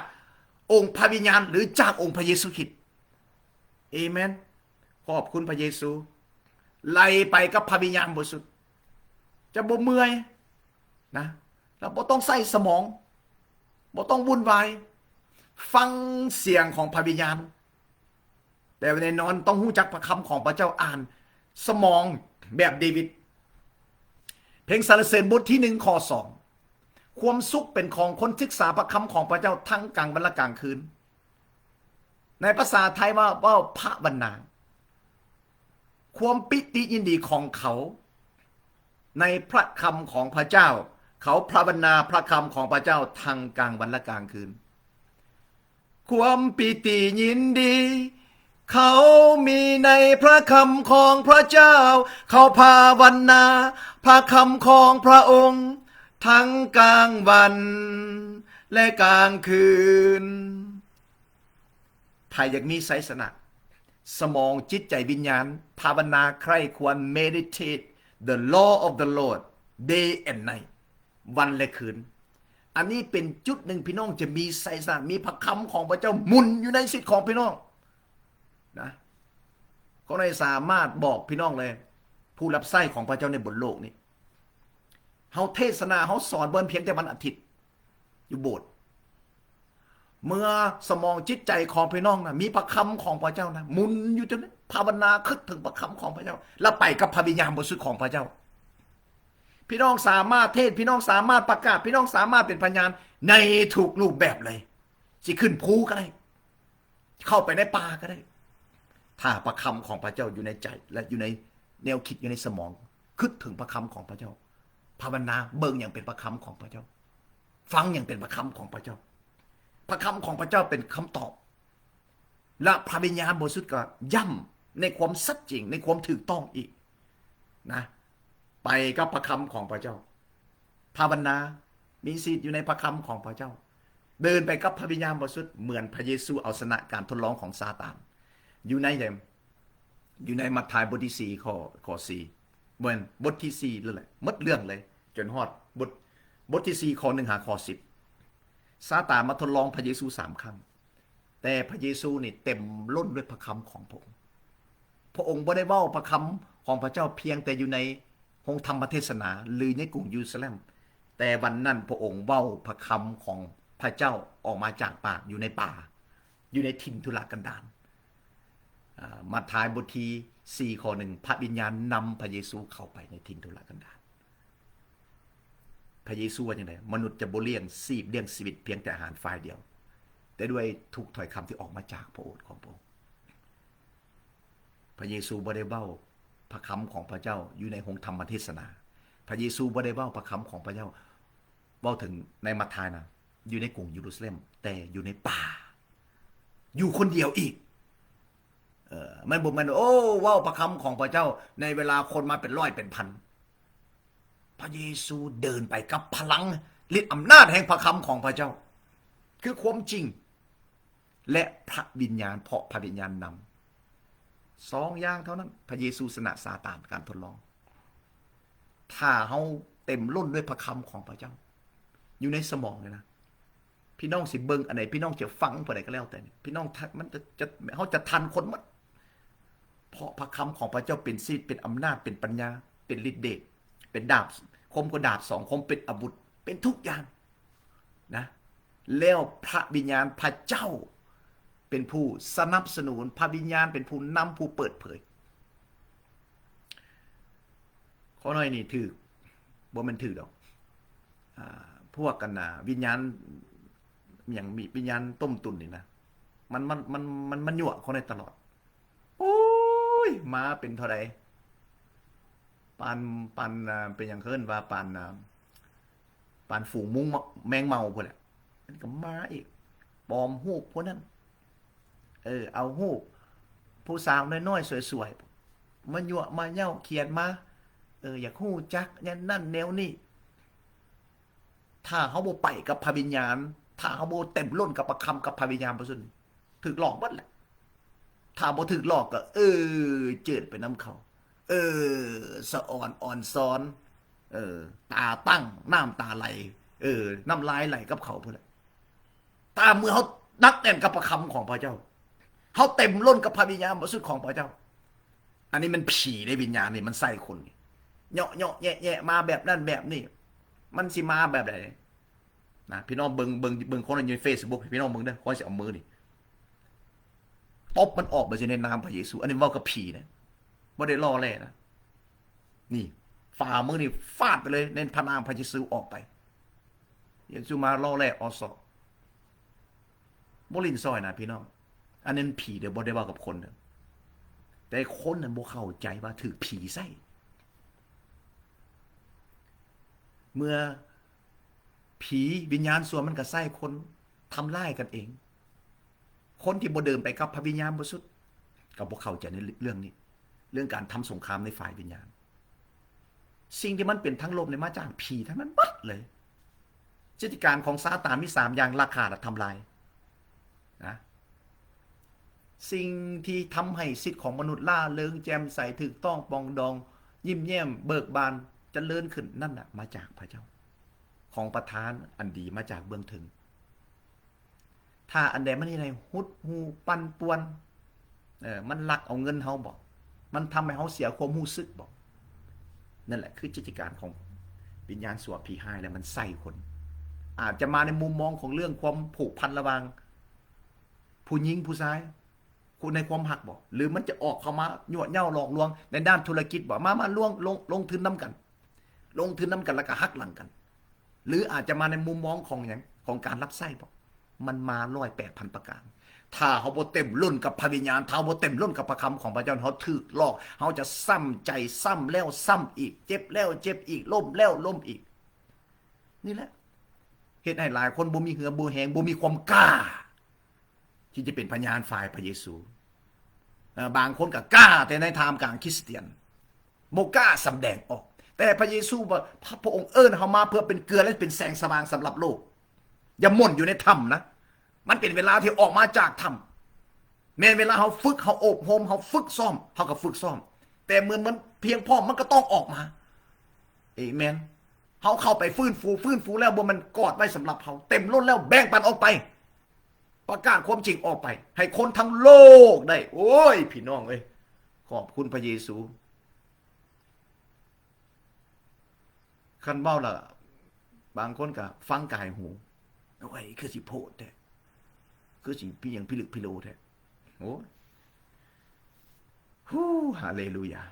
องค์พระวิญญาณหรือจากองค์พระเยซูคริสต์เอเมนขอบคุณพระเยซูไล่ไปกับพระวิญญาณบริสุทธิ์จะบ่เมื่อยนะแล้วบ่ต้องใส่สมองบ่ต้องวุ่นวายฟังเสียงของพระวิญญาณแต่ในนอนต้องหู้จักพระคำของพระเจ้าอ่านสมองแบบเดวิดเพลงสรรเสริญบทที่1ข้อ2ความสุขเป็นของคนศึกษาพระคำของพระเจ้าทั้งกลางวันและกลางคืนในภาษาไทยว่าพระบรรณาความปิติยินดีของเขาในพระคำของพระเจ้าเขาพระบรรณาพระคำของพระเจ้าทั้งกลางวันและกลางคืนความปิติยินดี เขามีในพระคำของพระเจ้าเขาภาวนาพระคำของพระองค์ทั้งกลางวันและกลางคืนถ้าอยากมีไสสนะสมองจิตใจวิญญาณภาวนาใคร่ควร meditate the law of the Lord day and night วันและคืนอันนี้เป็นจุดหนึ่งพี่น้องจะมีไสสนะมีพระคำของพระเจ้าหมุนอยู่ในสิทธิ์ของพี่น้องนะก็ได้สามารถบอกพี่น้องเลยผู้รับใช้ของพระเจ้าในบนโลกนี้เฮาเทศนาเฮาสอนเบิ่นเพียงแต่วันอาทิตย์อยู่โบสถ์เมื่อสมองจิตใจของพี่น้องนะมีพระคำของพระเจ้านะหมุนอยู่จนภาวนาคิดถึงพระคำของพระเจ้าแล้วไปกับพระวิญญาณบริสุทธิ์ของพระเจ้าพี่น้องสามารถเทศพี่น้องสามารถประกาศพี่น้องสามารถเป็นพยานในถูกรูปแบบเลยสิขึ้นภูก็ได้เข้าไปในป่าก็ได้ถ้าพระคำของพระเจ้าอยู่ในใจและอยู่ในแนวคิดอยู่ในสมองคิดถึงพระคำของพระเจ้าภาวนาเบิ่งอย่างเป็นพระคำของพระเจ้าฟังอย่างเป็นพระคำของพระเจ้าพระคำของพระเจ้าเป็นคำตอบและพระวิญญาณบริสุทธิ์ก็ย่ำในความสัจจริงในความถูกต้องอีกนะไปกับพระคำของพระเจ้าภาวนามีสิทธิ์อยู่ในพระคำของพระเจ้าเดินไปกับพระวิญญาณบริสุทธิ์เหมือนพระเยซูเอาชนะการทดลองของซาตานอยู่ในมัทธิวบทที่4ข้อ4เหมือนบทที่4เลยแหละหมดเรื่องเลยจนฮอดบทที่4ข้อ1หาข้อ10ซาตานมาทดลองพระเยซู3ครั้งแต่พระเยซูนี่เต็มล้นด้วยพระคำของพระองค์พระองค์บ่ได้เว้าพระคำของพระเจ้าเพียงแต่อยู่ในห้องธรรมเทศนาหรือในกรุงเยรูซาเล็มแต่วันนั้นพระองค์เว้าพระคำของพระเจ้าออกมาจากปากอยู่ในป่าอยู่ในถิ่นทุรกันดารมัทธิวบทที่4ข้อ1พระวิญญาณนำพระเยซูเข้าไปในถิ่นทุรกันดารพระเยซูว่าอย่างไรมนุษย์จะบ่เลี้ยงชีวิตเพียงแต่อาหารฝ่ายเดียวแต่ด้วยทุกถ้อยคำที่ออกมาจากพระโอษฐ์ของพระองค์พระเยซูบ่ได้เว้าพระคำของพระเจ้าอยู่ในห้องธรรมเทศนาพระเยซูบ่ได้เว้าพระคำของพระเจ้าเว้าถึงในมัทธิวนะอยู่ในกรุงเยรูซาเล็มแต่อยู่ในป่าอยู่คนเดียวอีกมันบอกมันโอ้ว้าพระคำของพระเจ้าในเวลาคนมาเป็นร้อยเป็นพันพระเยซูเดินไปกับพลังฤทธิ์อำนาจแห่งพระคำของพระเจ้าคือความจริงและพระวิญญาณเพราะพระวิญญาณนำ2อย่างเท่านั้นพระเยซูชนะซาตานการทดลองถ้าเฮาเต็มล้นด้วยพระคำของพระเจ้าอยู่ในสมองเลยนะพี่น้องสิเบิ่งอันไหนพี่น้องจะฟังผู้ใดก็แล้วแต่พี่น้องมันจะเฮาจะทันคนหมดเพราะพระคำของพระเจ้าเป็นสิทธิ์เป็นอำนาจเป็นปัญญาเป็นฤทธิ์เดชเป็นดาบคมกว่าดาบ2คมเป็นอาวุธเป็นทุกอย่างนะแล้วพระวิญญาณพระเจ้าเป็นผู้สนับสนุนพระวิญญาณเป็นผู้นำผู้เปิดเผยข้อน้อยนี่ถือบ่มันถือดอกพวกกันนะวิญญาณอย่างมีวิญญาณต้มตุนนี่นะมันยั่วเขาในตลอดโอ้ยมาเป็นเท่าไรปันเป็นอย่างเคินว่าปันฝูงมุ้งแมงเมาพวกแหละมันก็มาอีกปลอมหูกพวกนั้นเอาหูกผู้สาวน้อยๆสวยๆมันยั่วมาเย่าเขียนมาอยากหู้จักนั่นแนวนี้ถ้าเขาบ่ไปกับพระวิญญาณถ้าเขาบ่เต็มล้นกับพระคำกับพระวิญญาณบริสุทธิ์ถึกหลอกหมดแหละถ้าบ่ถึกหลอกก็เจิดไปน้ำเขาสะอ่อนซ้อนตาตั้งน้ำตาไหลน้ำลายไหลกับเขาพุ่นแหละตามเมื่อเขานักแน่นกับพระคำของพระเจ้าเขาเต็มล้นกับพระวิญญาณบริสุทธิ์ของพระเจ้าอันนี้มันผีในวิญญาณนี่มันใส่คนเนาะแย่มาแบบนั้นแบบนี้มันสิมาแบบไหนนะพี่น้องเบิ่งคนใน Facebook พี่น้องเบิ่งเด้อคนสิเอามือนี่ตบมันออกไปในนามพระเยซูอันนี้เว้ากับผีนะบ่ได้ล่อแร่นะนี่ฝ่ามือนี่ฟาดไปเลยในพระนามพระเยซูออกไปเยซูมาล่อแร่อสบ่ลิ้นซอยนะพี่น้องอันนั้นผีเดี๋ยวบ่ได้เว้ากับคนเด้อแต่คนนั้นบ่เข้าใจว่าถูกผีใส่เมื่อผีวิญญาณส่วนมันก็ใส่คนทำลายกันเองคนที่บ่เดินไปกับพระวิญญาณบริสุทธิ์ กับพวกเขาจะในเรื่องนี้เรื่องการทำสงครามในฝ่ายวิญญาณสิ่งที่มันเป็นทั้งลมในมาจากผีทั้งนั้นบัดเลยพฤติการของซาตานมี3อย่างราคาและทำลายนะสิ่งที่ทำให้สิทธิของมนุษย์ล่าเริงแจ่มใสถูกต้องปองดองยิ้มแย้มเบิกบานจเจริญขึ้นนั่นน่ะมาจากพระเจ้าของประทานอันดีมาจากเบื้องถึงถ้าอันใดมันนี่ในหุดหูปั่นป่วนมันลักเอาเงินเฮาบอกมันทำให้เฮาเสียความรู้สึกบอกนั่นแหละคือจิตการของวิญญาณสัวผีหายแล้วมันใส่คนอาจจะมาในมุมมองของเรื่องความผูกพันระหว่างผู้หญิงผู้ชายคุณในความหักบอกหรือมันจะออกเข้ามาหยวดเหย้าหลอกลวงในด้านธุรกิจบอกมาล่วงลงทุนน้ำกันลงทุนน้ำกันแล้วก็หักหลังกันหรืออาจจะมาในมุมมองของอย่างของการรับไส้บอกมันมา108,000ประการถ้าเขาบ่เต็มล้นกับพระวิญญาณถ้าบ่เต็มล้นกับพระคำของพระเจ้าเขาถูกหลอกเขาจะซ้ำใจซ้ำแล้วซ้ำอีกเจ็บแล้วเจ็บอีกล้มแล้วล้มอีกนี่แหละเหตุให้หลายคนบ่มีเหือบ่แหงบ่มีความกล้าที่จะเป็นพยานฝ่ายพระเยซูบางคนก็กล้าแต่ในทางกลางคริสเตียนบ่กล้าสำแดงออกแต่พระเยซูพระองค์เอิ้นเฮามาเพื่อเป็นเกลือและเป็นแสงสว่างสำหรับโลกอย่าหม่นอยู่ในถ้ำนะมันเป็นเวลาที่ออกมาจากถ้ำแม้เวลาเขาฝึกเขาอบรมเขาฝึกซ้อมเขาก็ฝึกซ้อมแต่เมื่อมันเพียงพอมันก็ต้องออกมาเอเมนเขาเข้าไปฟื้นฟูแล้วบ่มันกอดไว้สำหรับเขาเต็มล้นแล้วแบ่งปันออกไปประกาศความจริงออกไปให้คนทั้งโลกได้โอ้ยพี่น้องเอ้ยขอบคุณพระเยซูคันเบ้าล่ะบางคนก็ฟังกายหูโอ้ยคือสิโพดแท้คือสิพี่ยังพิลึกพิโลแท้โอ้ฮู้ฮาเลลูยา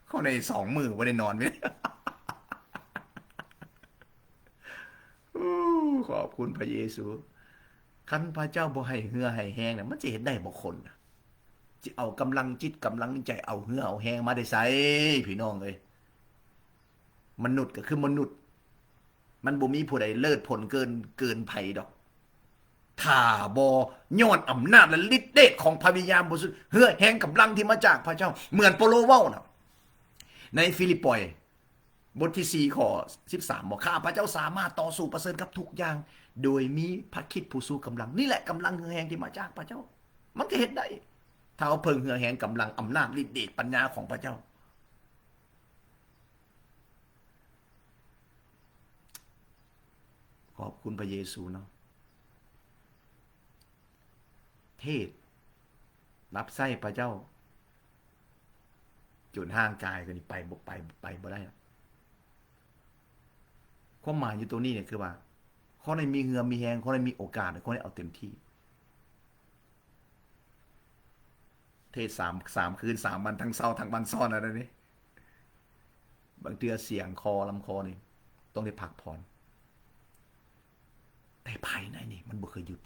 เขาใน2 มือว่าได้นอนไหมขอบคุณพระเยซูคันพระเจ้าบ่ให้เหือให้แห้งเนี่ยมันจะเห็นได้บ่คนจะเอากำลังจิตกำลังใจเอาเหือเอาแห้งมาได้ใส่พี่น้องเอ้ยมนุษย์ก็คือมนุษย์มันบ่มีผู้ใดเลิศผลเกินไผดอกถ้าบ่ย้อนอำนาจและฤทธิ์เดชของพระวิญญาณบริสุทธิ์เหือแห่งกำลังที่มาจากพระเจ้าเหมือนเปาโลเว้านะในฟิลิปปอยบทที่4ข้อ13บอกข้าพระเจ้าสามารถต่อสู้ประเสริฐกับทุกอย่างโดยมีพระคริสต์ผู้ทรงกำลังนี่แหละกำลังเหือแห่งที่มาจากพระเจ้ามันก็เฮ็ดได้ถ้าเอาเพิ่งเหือแห่งกำลังอำนาจฤทธิ์เดชปัญญาของพระเจ้าขอบคุณพระเยซูเนาะเทศรับไส้พระเจ้าจนห่างกายกันไปบ่ได้ความหมายอยู่ตรงนี้เนี่ยคือว่าเขาได้มีเหือมีแหงเขาได้มีโอกาสเขาได้เอาเต็มที่เทศ3 คืน3 วันทั้งเศร้าทั้งวันซ้อนอะไรนี่บางเทื่อเสียงคอลำคอนี่ต้องได้พักผ่อนแต่ภายในนี่มันบ่เคยหยุด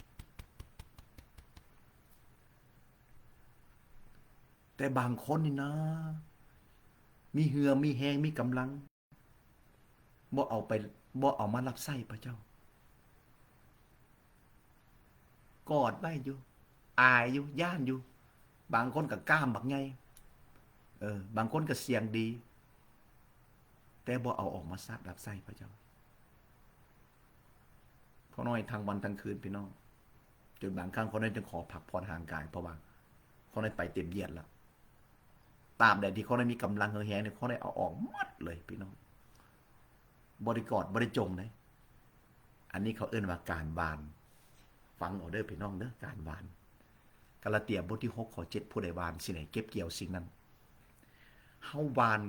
แต่บางคนนี่นะมีเหือมีแหงมีกำลังบ่เอามารับใช้พระเจ้ากอดไว้อยู่อายอยู่ย่านอยู่บางคนก็กล้ามบักใหญ่บางคนก็เสียงดีแต่บ่เอาออกมาซับรับใช้พระเจ้าเขาน้อยทั้งวันทั้งคืนพี่น้องจนบางครั้งเขาน้อยจะขอพักผ่อนห่างกายเพราะว่าเขาน้อยไปเต็มเหยียดแล้วตามใดที่เขาได้มีกำลังเหือแหงเนี่ยเขาได้เอาออกหมดเลยพี่น้องบริกรบริจงเลยอันนี้เขาเอิ้นว่าการบานฟังเอาเด้อพี่น้องเด้อการบานกาลาเตียบทที่6ข้อ7ผู้ใดบานสิ่งไหนเก็บเกี่ยวสิ่งนั้นเฮาบาน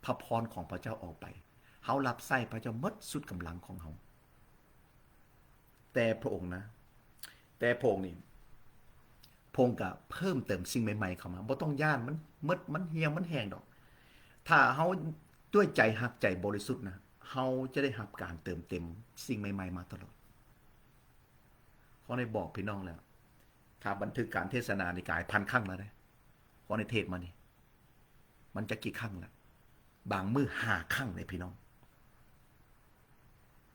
พระพรของพระเจ้าออกไปเฮารับใช้พระเจ้าหมดสุดกำลังของเฮาแต่พระองค์นี่พระองค์ก็เพิ่มเติมสิ่งใหม่ๆเข้ามาบ่ต้องย่านมันเหี่ยวมันแห้งดอกถ้าเฮาด้วยใจหักใจบริสุทธิ์นะเฮาจะได้รับการเติมเต็มสิ่งใหม่ๆมาตลอดเขาได้บอกพี่น้องแล้วถ้าบันทึกการเทศนาในกาย1,000 ครั้งแล้วนะเขาในเทศมานี่มันจะกี่ครั้งแล้วบางมื้อ5 ครั้งเลยพี่น้อง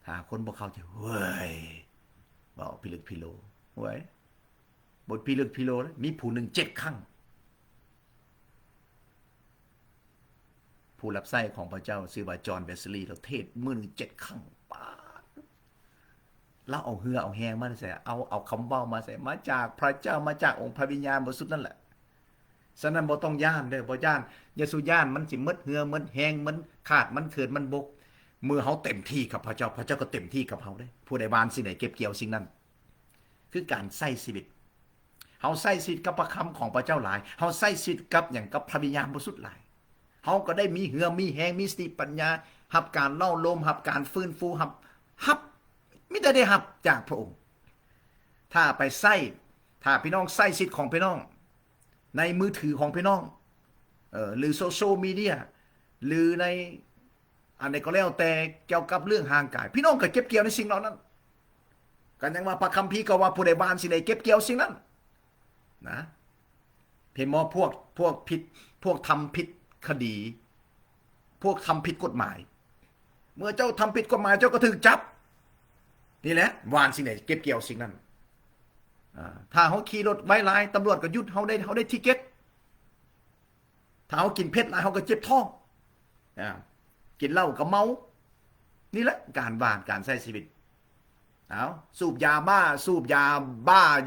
หาคนบ่เข้าใจเว้ยบอกพิลึกพิโลเว้ย บทพิลึกพิโลมีผู้หนึ่ง7 ครั้งผู้รับใช้ของพระเจ้าชื่อว่าจอห์นเวสลีย์เราเทศมื้อนึง7 ครั้งป้าแล้วเอาเหือเอาแหงมาใส่เอาคำเว้ามาใส่มาจากพระเจ้ามาจากองค์พระวิญญาณบริสุทธิ์นั่นแหละฉะนั้นบ่ต้องย่านเด้อบ่ย่านอย่าสุย่านมันสิหมดเหือหมดแหงมันขาดมันเขินมันบกเมื่อเฮาเต็มที่กับพระเจ้าพระเจ้าก็เต็มที่กับเฮาเด้ผู้ใดบานสิ่งใดเก็บเกี่ยวสิ่งนั้นคือการใช้ชีวิตเฮาใช้ชีวิตกับพระคำของพระเจ้าหลายเฮาใช้ชีวิตกับหยังกับพระวิญญาณบริสุทธิ์หลายเฮาก็ได้มีเหือมีแหงมีสติปัญญารับการเล่าลมรับการฟื้นฟูรับมิได้รับจากพระองค์ถ้าไปใช้ถ้าพี่น้องใช้ชีวิตของพี่น้องในมือถือของพี่น้องหรือโซเชียลมีเดียหรือในอันใดก็แล้วแต่เกี่ยวกับเรื่องห่างกายพี่น้องก็เก็บเกี่ยวในสิ่งเหล่านั้นกันยังว่าพระคัมภีร์ก็ว่าผู้ใดบานสิ่งใดเก็บเกี่ยวสิ่งนั้นนะเห็นบ่พวกผิดพวกทำผิดคดีพวกทำผิดกฎหมายเมื่อเจ้าทำผิดกฎหมายเจ้าก็ถูกจับนี่แหละวานสิ่งใดเก็บเกี่ยวสิ่งนั้นถ้าเขาขี่รถไว้หลายตำรวจก็ยุดเขาได้ทิเก็ตถ้าเขากินเพชรหลายเขาก็เจ็บท้องกินเหล้าก็เมานี่แหละการบ้านการใช้ชีวิตสูบยาบ้า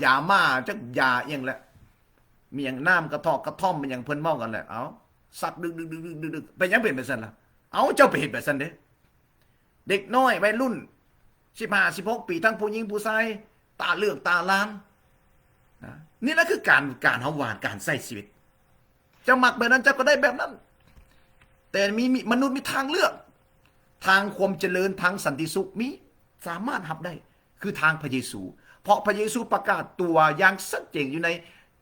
ยาม่าจักยาเอียงแหละมีอย่างน้ำกระทอกกระท่อมมันอย่างเพิ่นเมากันแหละสักดึกไปยังเป็นแบบนั้นล่ะเจ้าไปเห็นแบบนั้นเด้เด็กน้อยวัยรุ่น15-16 ปีทั้งผู้หญิงผู้ชายตาเลือกตาล้านนี่แหละคือการเฮาวานการใช้ชีวิตจะมักแบบนั้นเจ้าก็ได้แบบนั้นแต่มีมนุษย์มีทางเลือกทางความเจริญทางสันติสุขมีสามารถรับได้คือทางพระเยซูเพราะพระเยซูประกาศตัวอย่างชัดเจนอยู่ใน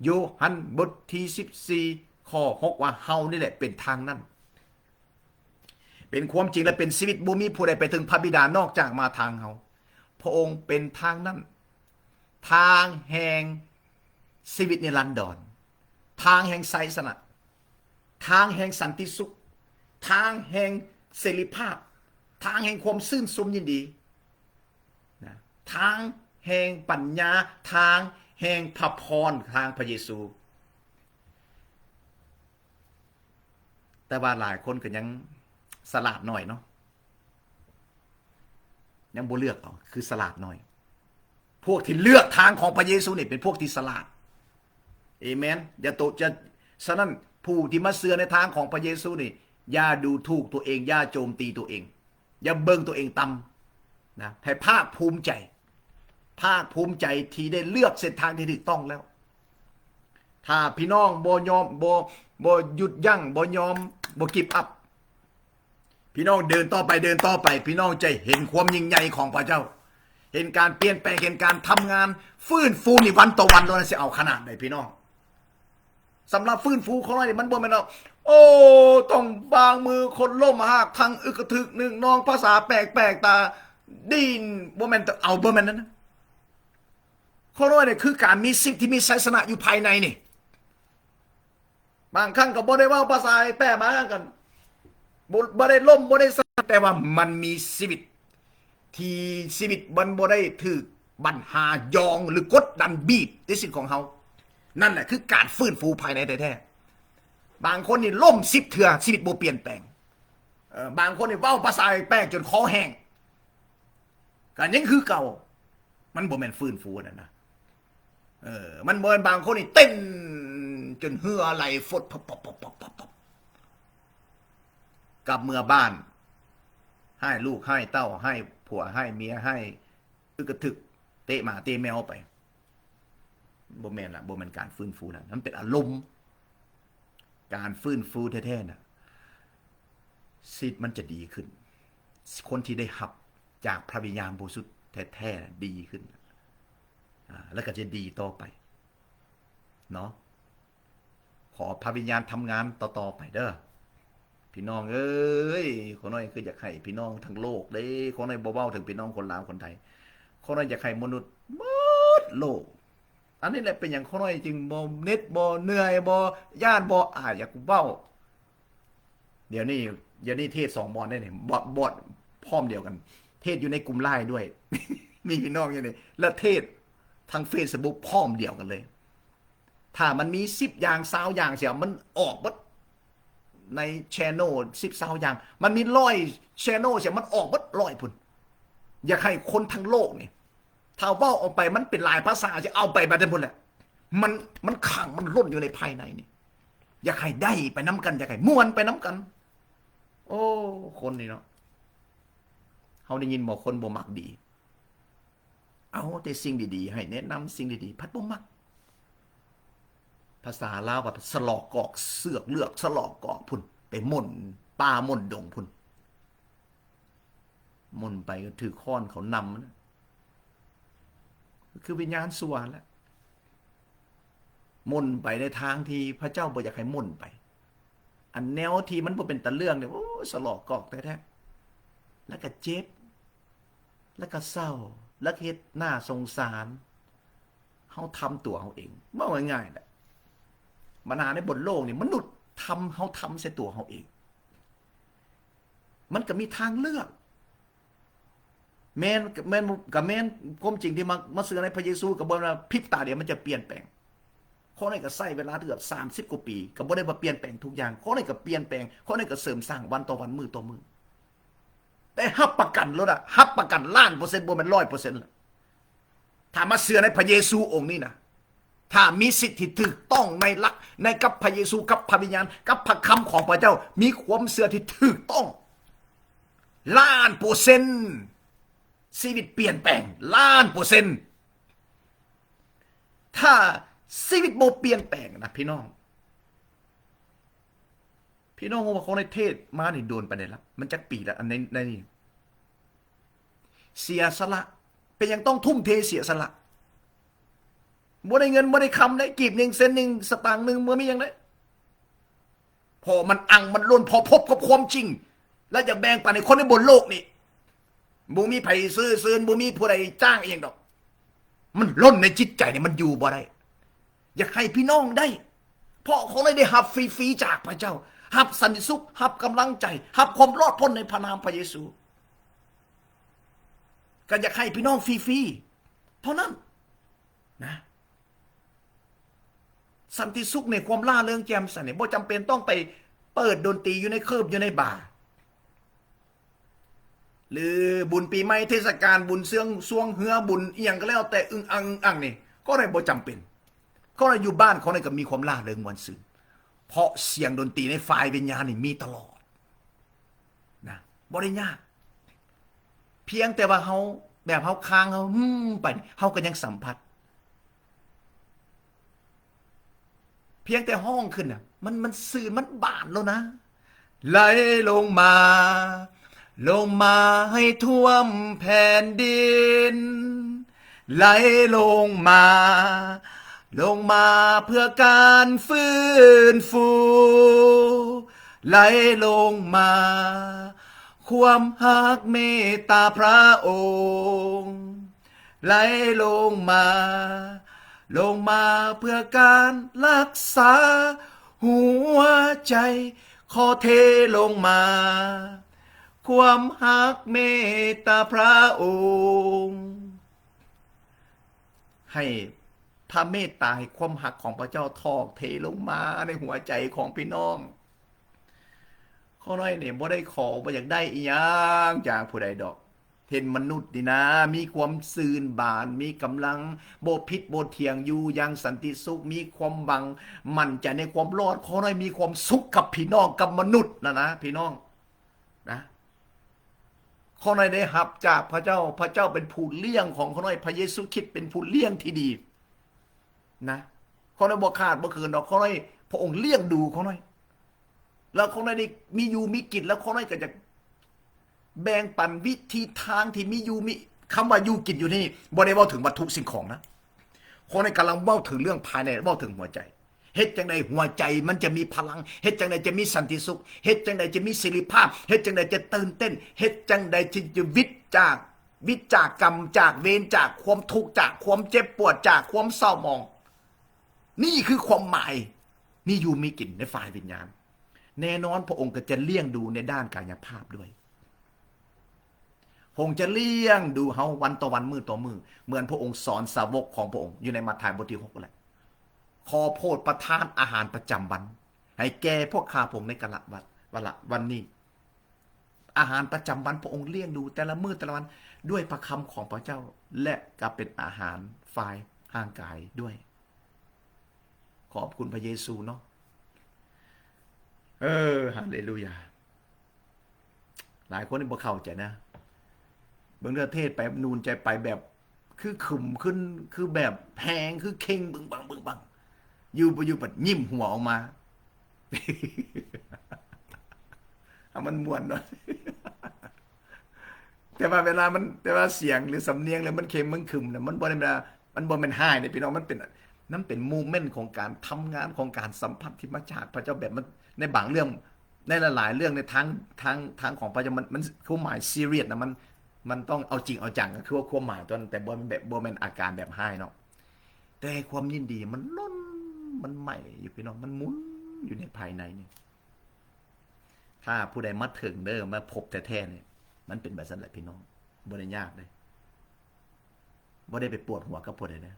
โยฮันบทที่14ข้อ6ว่าเฮานี่แหละเป็นทางนั้นเป็นความจริงและเป็นชีวิตบ่มีผู้ใดไปถึงพระบิดานอกจากมาทางเฮาพระองค์เป็นทางนั้นทางแห่งชีวิตนิรันดรทางแห่งไสยสนะทางแห่งสันติสุขทางแห่งเสรีภาพทางแห่งความซื่นสมยินดีทางแห่งปัญญาทางแห่งพระพรทางพระเยซูแต่ว่าหลายคนก็ยังสลาดหน่อยเนาะยังบ่เลือกเอาคือสลาดหน่อยพวกที่เลือกทางของพระเยซูนี่เป็นพวกที่สลาดเอเมนอย่าตกจะฉะนั้นผู้ที่มาเชื่อในทางของพระเยซูนี่อย่าดูถูกตัวเองอย่าโจมตีตัวเองอย่าเบิ่งตัวเองต่ำนะให้ภาคภูมิใจที่ได้เลือกเส้นทางที่ถูกต้องแล้วถ้าพี่น้องบ่ยอมบ่หยุดยั้งบ่ยอมบ่กิบอัพพี่น้องเดินต่อไปพี่น้องจะเห็นความยิ่งใหญ่ของพระเจ้าเห็นการเปลี่ยนแปลงเห็นการทำงานฟื้นฟูนี่วันต่อวันเราจะเอาขนาดไหนพี่น้องสำหรับฟื้นฟูของเราเนี่ยมันบ่แม่นเอาต้องบางมือคนล้มหักทางอึกกระทึกหนึ่งน้องภาษาแปลกตาดินบ่แม่นเอาบ่แม่นนั้นนะของเราเนี่ยคือการมีสิ่งที่มีไสยสนะอยู่ภายในนี่บางครั้งก็บ่ได้ว่าภาษาแปลมากันบ่ได้ล่มบ่ได้แต่ว่ามันมีชีวิตที่ชีวิตมันบ่ได้ถูกบัญหายองหรือกดดันบีบในสิ่งของเฮานั่นแหละคือการฟื้นฟูภายในแท้ๆบางคนนี่ล่ม10 เทื่อชีวิตบ่เปลี่ยนแปลงบางคนนี่เว้าภาษาแปลกจนคอแห้งก็ยังคือเก่ามันบ่แม่นฟื้นฟูนั่นนะมันบ่แม่นบางคนนี่เต้นจนเหือไหลฟดกลับเมื่อบ้านให้ลูกให้เต้าให้ผัวให้เมียให้กระทึกเตะหมาเตะแมวไปบ่แม่นล่ะบ่แม่นการฟื้นฟูนั่นมันเป็นอารมณ์การฟื้นฟูแท้ๆน่ะชีวิตมันจะดีขึ้นคนที่ได้รับจากพระวิญญาณบริสุทธิ์แท้ๆดีขึ้นแล้วก็จะดีต่อไปเนาะขอพระวิญญาณทำงานต่อๆไปเด้อพี่น้องเอ้ยคนน้อยคืออยากให้พี่น้องทั้งโลกเด้คนน้อยบ่เว้าถึงพี่น้องคนลาวคนไทยคนน้อยอยากให้มนุษย์หมดโลกอันนี้แหละเป็นอย่างคนน้อยจึงบ่เน็ตบ่เหนื่อยบ่ย่านบ่อยากเว้าเดี๋ยวนี้เทศ2บอลได้นี่บอดพร้อมเดียวกันเทศอยู่ในกลุ่มไลน์ด้วย มีพี่น้องอย่างนี้แล้วเทศทาง Facebook พร้อมเดียวกันเลย ถ้ามันมี10อย่าง20อย่างเสียมันออกบัดในแชนแนล10 20อย่างมันมี100แชนแนลเสียมันออกบัด100พุ่นอยากให้คนทั้งโลกนี่ถ้าเว้าออกไปมันเป็นหลายภาษาจะเอาไปบัดนั้นพุ่นแหละมันขังมันล้นอยู่ในภายในนี่อยากให้ได้ไปน้ำกันอยากให้ม่วนไปน้ำกันโอ้คนนี่เนาะเฮาได้ยินบอกคนบ่มักดีเอาแต่สิ่งดีๆให้แนะนำสิ่งดีๆพัดบ่มักภาษาลาวว่าสลอกกอกเสือกเลือกสลอกกอกพุ่นไปม่นป่าม่นดงพุ่นม่นไปก็ถือค้อนเขานำนะคือวิญญาณสัวแล้วม่นไปในทางที่พระเจ้าบ่อยากให้ม่นไปอันแนวที่มันบ่เป็นตะเรื่องเนี่ยโอ้สลอกกอกแท้ๆแล้วก็เจ็บแล้วก็เศร้าแล้วเฮ็ดหน้าสงสารเฮาทำตัวเฮาเองเว้าง่ายๆแหละมนาในบนโลกนี่มนุษย์ทำเฮาทำใส่ตัวเฮาเองมันก็มีทางเลือกแม่นกับแม่นความจริงที่มาเชื่อในพระเยซูก็บ่ว่าพริบตาเดียวมันจะเปลี่ยนแปลงคนนั้นก็ใช้เวลาเกือบ30กว่าปีก็บ่ได้ว่าเปลี่ยนแปลงทุกอย่างคนนั้นก็เปลี่ยนแปลงคนนั้นก็เสริมสร้างวันต่อวันมื้อต่อมื้อแต่ฮับประกันแล้วล่ะฮับประกันล้านเปอร์เซ็นต์บ่แม่น 100% ล่ะถ้ามาเชื่อในพระเยซูองค์นี้นะถ้ามีสิทธิถูกต้องในหลักในกับพระเยซูกับพระวิญญาณกับพระคำของพระเจ้ามีความเชื่อที่ถูกต้องล้านเปอร์เซ็นต์ชีวิตเปลี่ยนแปลงล้านเปอร์เซ็นต์ถ้าชีวิตบ่เปลี่ยนแปลงนะพี่น้องว่าเขาในเทศมานี่โดนไปได้ละมันจักปีละอันในนี่เสียสละเป็นยังต้องทุ่มเทเสียสละบ่ได้เงินบ่ได้คำได้กีบหนึ่งเซนหนึ่งสตางค์หนึ่งเมื่อมีอย่างไรพอมันอังมันล้นพอพบกับความจริงแล้วจะแบ่งปันในคนในบนโลกนี่บ่มีไผซื้อบ่มีผู้ใดจ้างเองดอกมันล้นในจิตใจนี่มันอยู่บ่ได้อยากให้พี่น้องได้เพราะเขาได้รับฟรีๆจากพระเจ้ารับสันติสุขรับกำลังใจรับความรอดพ้นในพระนามพระเยซูก็อยากให้พี่น้องฟรีๆเท่านั้นนะสันติสุขในความล่าเริงแจ่มใสเนี่ยบ่จำเป็นต้องไปเปิดดนตรีอยู่ในเครือบอยู่ในบาร์หรือบุญปีใหม่เทศกาลบุญเสื่องสวงเหือบุญเอียงก็แล้วแต่อึ้งอังนี่ก็ได้บ่จำเป็นก็ได้อยู่บ้านเขาได้ก็มีความล่าเริงม่วนซื่นเพราะเสียงดนตรีในฝ่ายวิญญาณนี่มีตลอดนะบ่ได้ยากเพียงแต่ว่าเฮาแบบเฮาค้างเฮาไปเฮาก็ยังสัมผัสเพียงแต่ห้องขึ้นน่ะมันสื่อมันบานแล้วนะไหลลงมาให้ท่วมแผ่นดินไหลลงมาเพื่อการฟื้นฟูไหลลงมาความฮักเมตตาพระองค์ไหลลงมาเพื่อการรักษาหัวใจขอเทลงมาความฮักเมตตาพระองค์ให้พระเมตตาให้ความหักของพระเจ้าทอกเทลงมาในหัวใจของพี่น้องข้อน้อยเนี่ยบ่ได้ขอบ่อยากได้อีหยังจากผู้ใดดอกเห็นมนุษย์นี่นะมีความซื่นบานมีกำลังบ่ผิดบ่เถียงอยู่อย่างสันติสุขมีความหวังมั่นใจในความรอดข้อน้อยมีความสุขกับพี่น้องกับมนุษย์นะพี่น้องนะข้อน้อยได้รับจากพระเจ้าเป็นผู้เลี้ยงของข้อน้อยพระเยซูคริสต์เป็นผู้เลี้ยงที่ดีนะข้อน้อยบ่ขาดบ่เกินดอกข้อน้อยพระองค์เลี้ยงดูข้อน้อยแล้วข้อน้อยได้มีอยู่มีกินแล้วข้อน้อยก็จะแบ่งปันวิธีทางที่มีอยู่มีคำว่าอยู่กินอยู่นี่บ่ได้เว้าถึงวัตถุสิ่งของนะคนในกำลังเว้าถึงเรื่องภายในเว้าถึงหัวใจเฮ็ดจังได๋หัวใจมันจะมีพลังเฮ็ดจังได๋จะมีสันติสุขเฮ็ดจังได๋จะมีสิริภาพเฮ็ดจังได๋จะตื่นเต้นเฮ็ดจังได๋จะวิตจากกรรมจากเวรจากความทุกข์จากความเจ็บปวดจากความเศร้าหมองนี่คือความหมายมีอยู่มีกินในฝ่ายวิญญาณแน่นอนพระองค์ก็จะเลี้ยงดูในด้านกายภาพด้วยพระองค์จะเลี้ยงดูเฮาวันต่อวันมื้อต่อมื้อเหมือนพระองค์สอนสาวกของพระองค์อยู่ในมัทธิวบทที่6แหละ ขอโพดประทานอาหารประจำวันให้แก่พวกข้าพงในกะละวันนี้อาหารประจำวันพระองค์เลี้ยงดูแต่ละมื้อแต่ละวันด้วยพระคำของพระเจ้าและก็เป็นอาหารฝ่ายร่างกายด้วยขอบคุณพระเยซูเนาะฮาเลลูยาหลายคนนี่บ่เข้าใจนะเบิ่งเทศไปนูนใจไปแบบคือขึ้มขึ้นคือแบบแพงคือเข่งบึงบังอยู่บ่อยู่ปัดยิ้มหัวออกมาเอามันม่วนเนาะแต่ว่าเวลามันแต่ว่าเสียงหรือสำเนียงแล้วมันเค็มมันขึ้มน่ะมันบ่ได้มันบ่แม่นไห้นี่พี่น้องมันเป็นมูเมนต์ของการทำงานของการสัมผัสที่มาจากพระเจ้าแบบมันในบางเรื่องในหลายๆเรื่องในทางของพระเจ้ามันความหมายซีเรียสนะมันต้องเอาจริงเอาจังคือว่าความหมายตอนแต่บ่แม่นอาการแบบไห้เนาะแต่ความยินดีมันล้นมันใหม่อยู่พี่น้องมันหมุนอยู่ในภายในนี่ถ้าผู้ใดมาถึงเด้อมาพบแท้ๆเนี่ยมันเป็นแบบนั้นแหละพี่น้องบ่ได้ยากเลยบ่ได้ไปปวดหัวกับผู้ใดนะ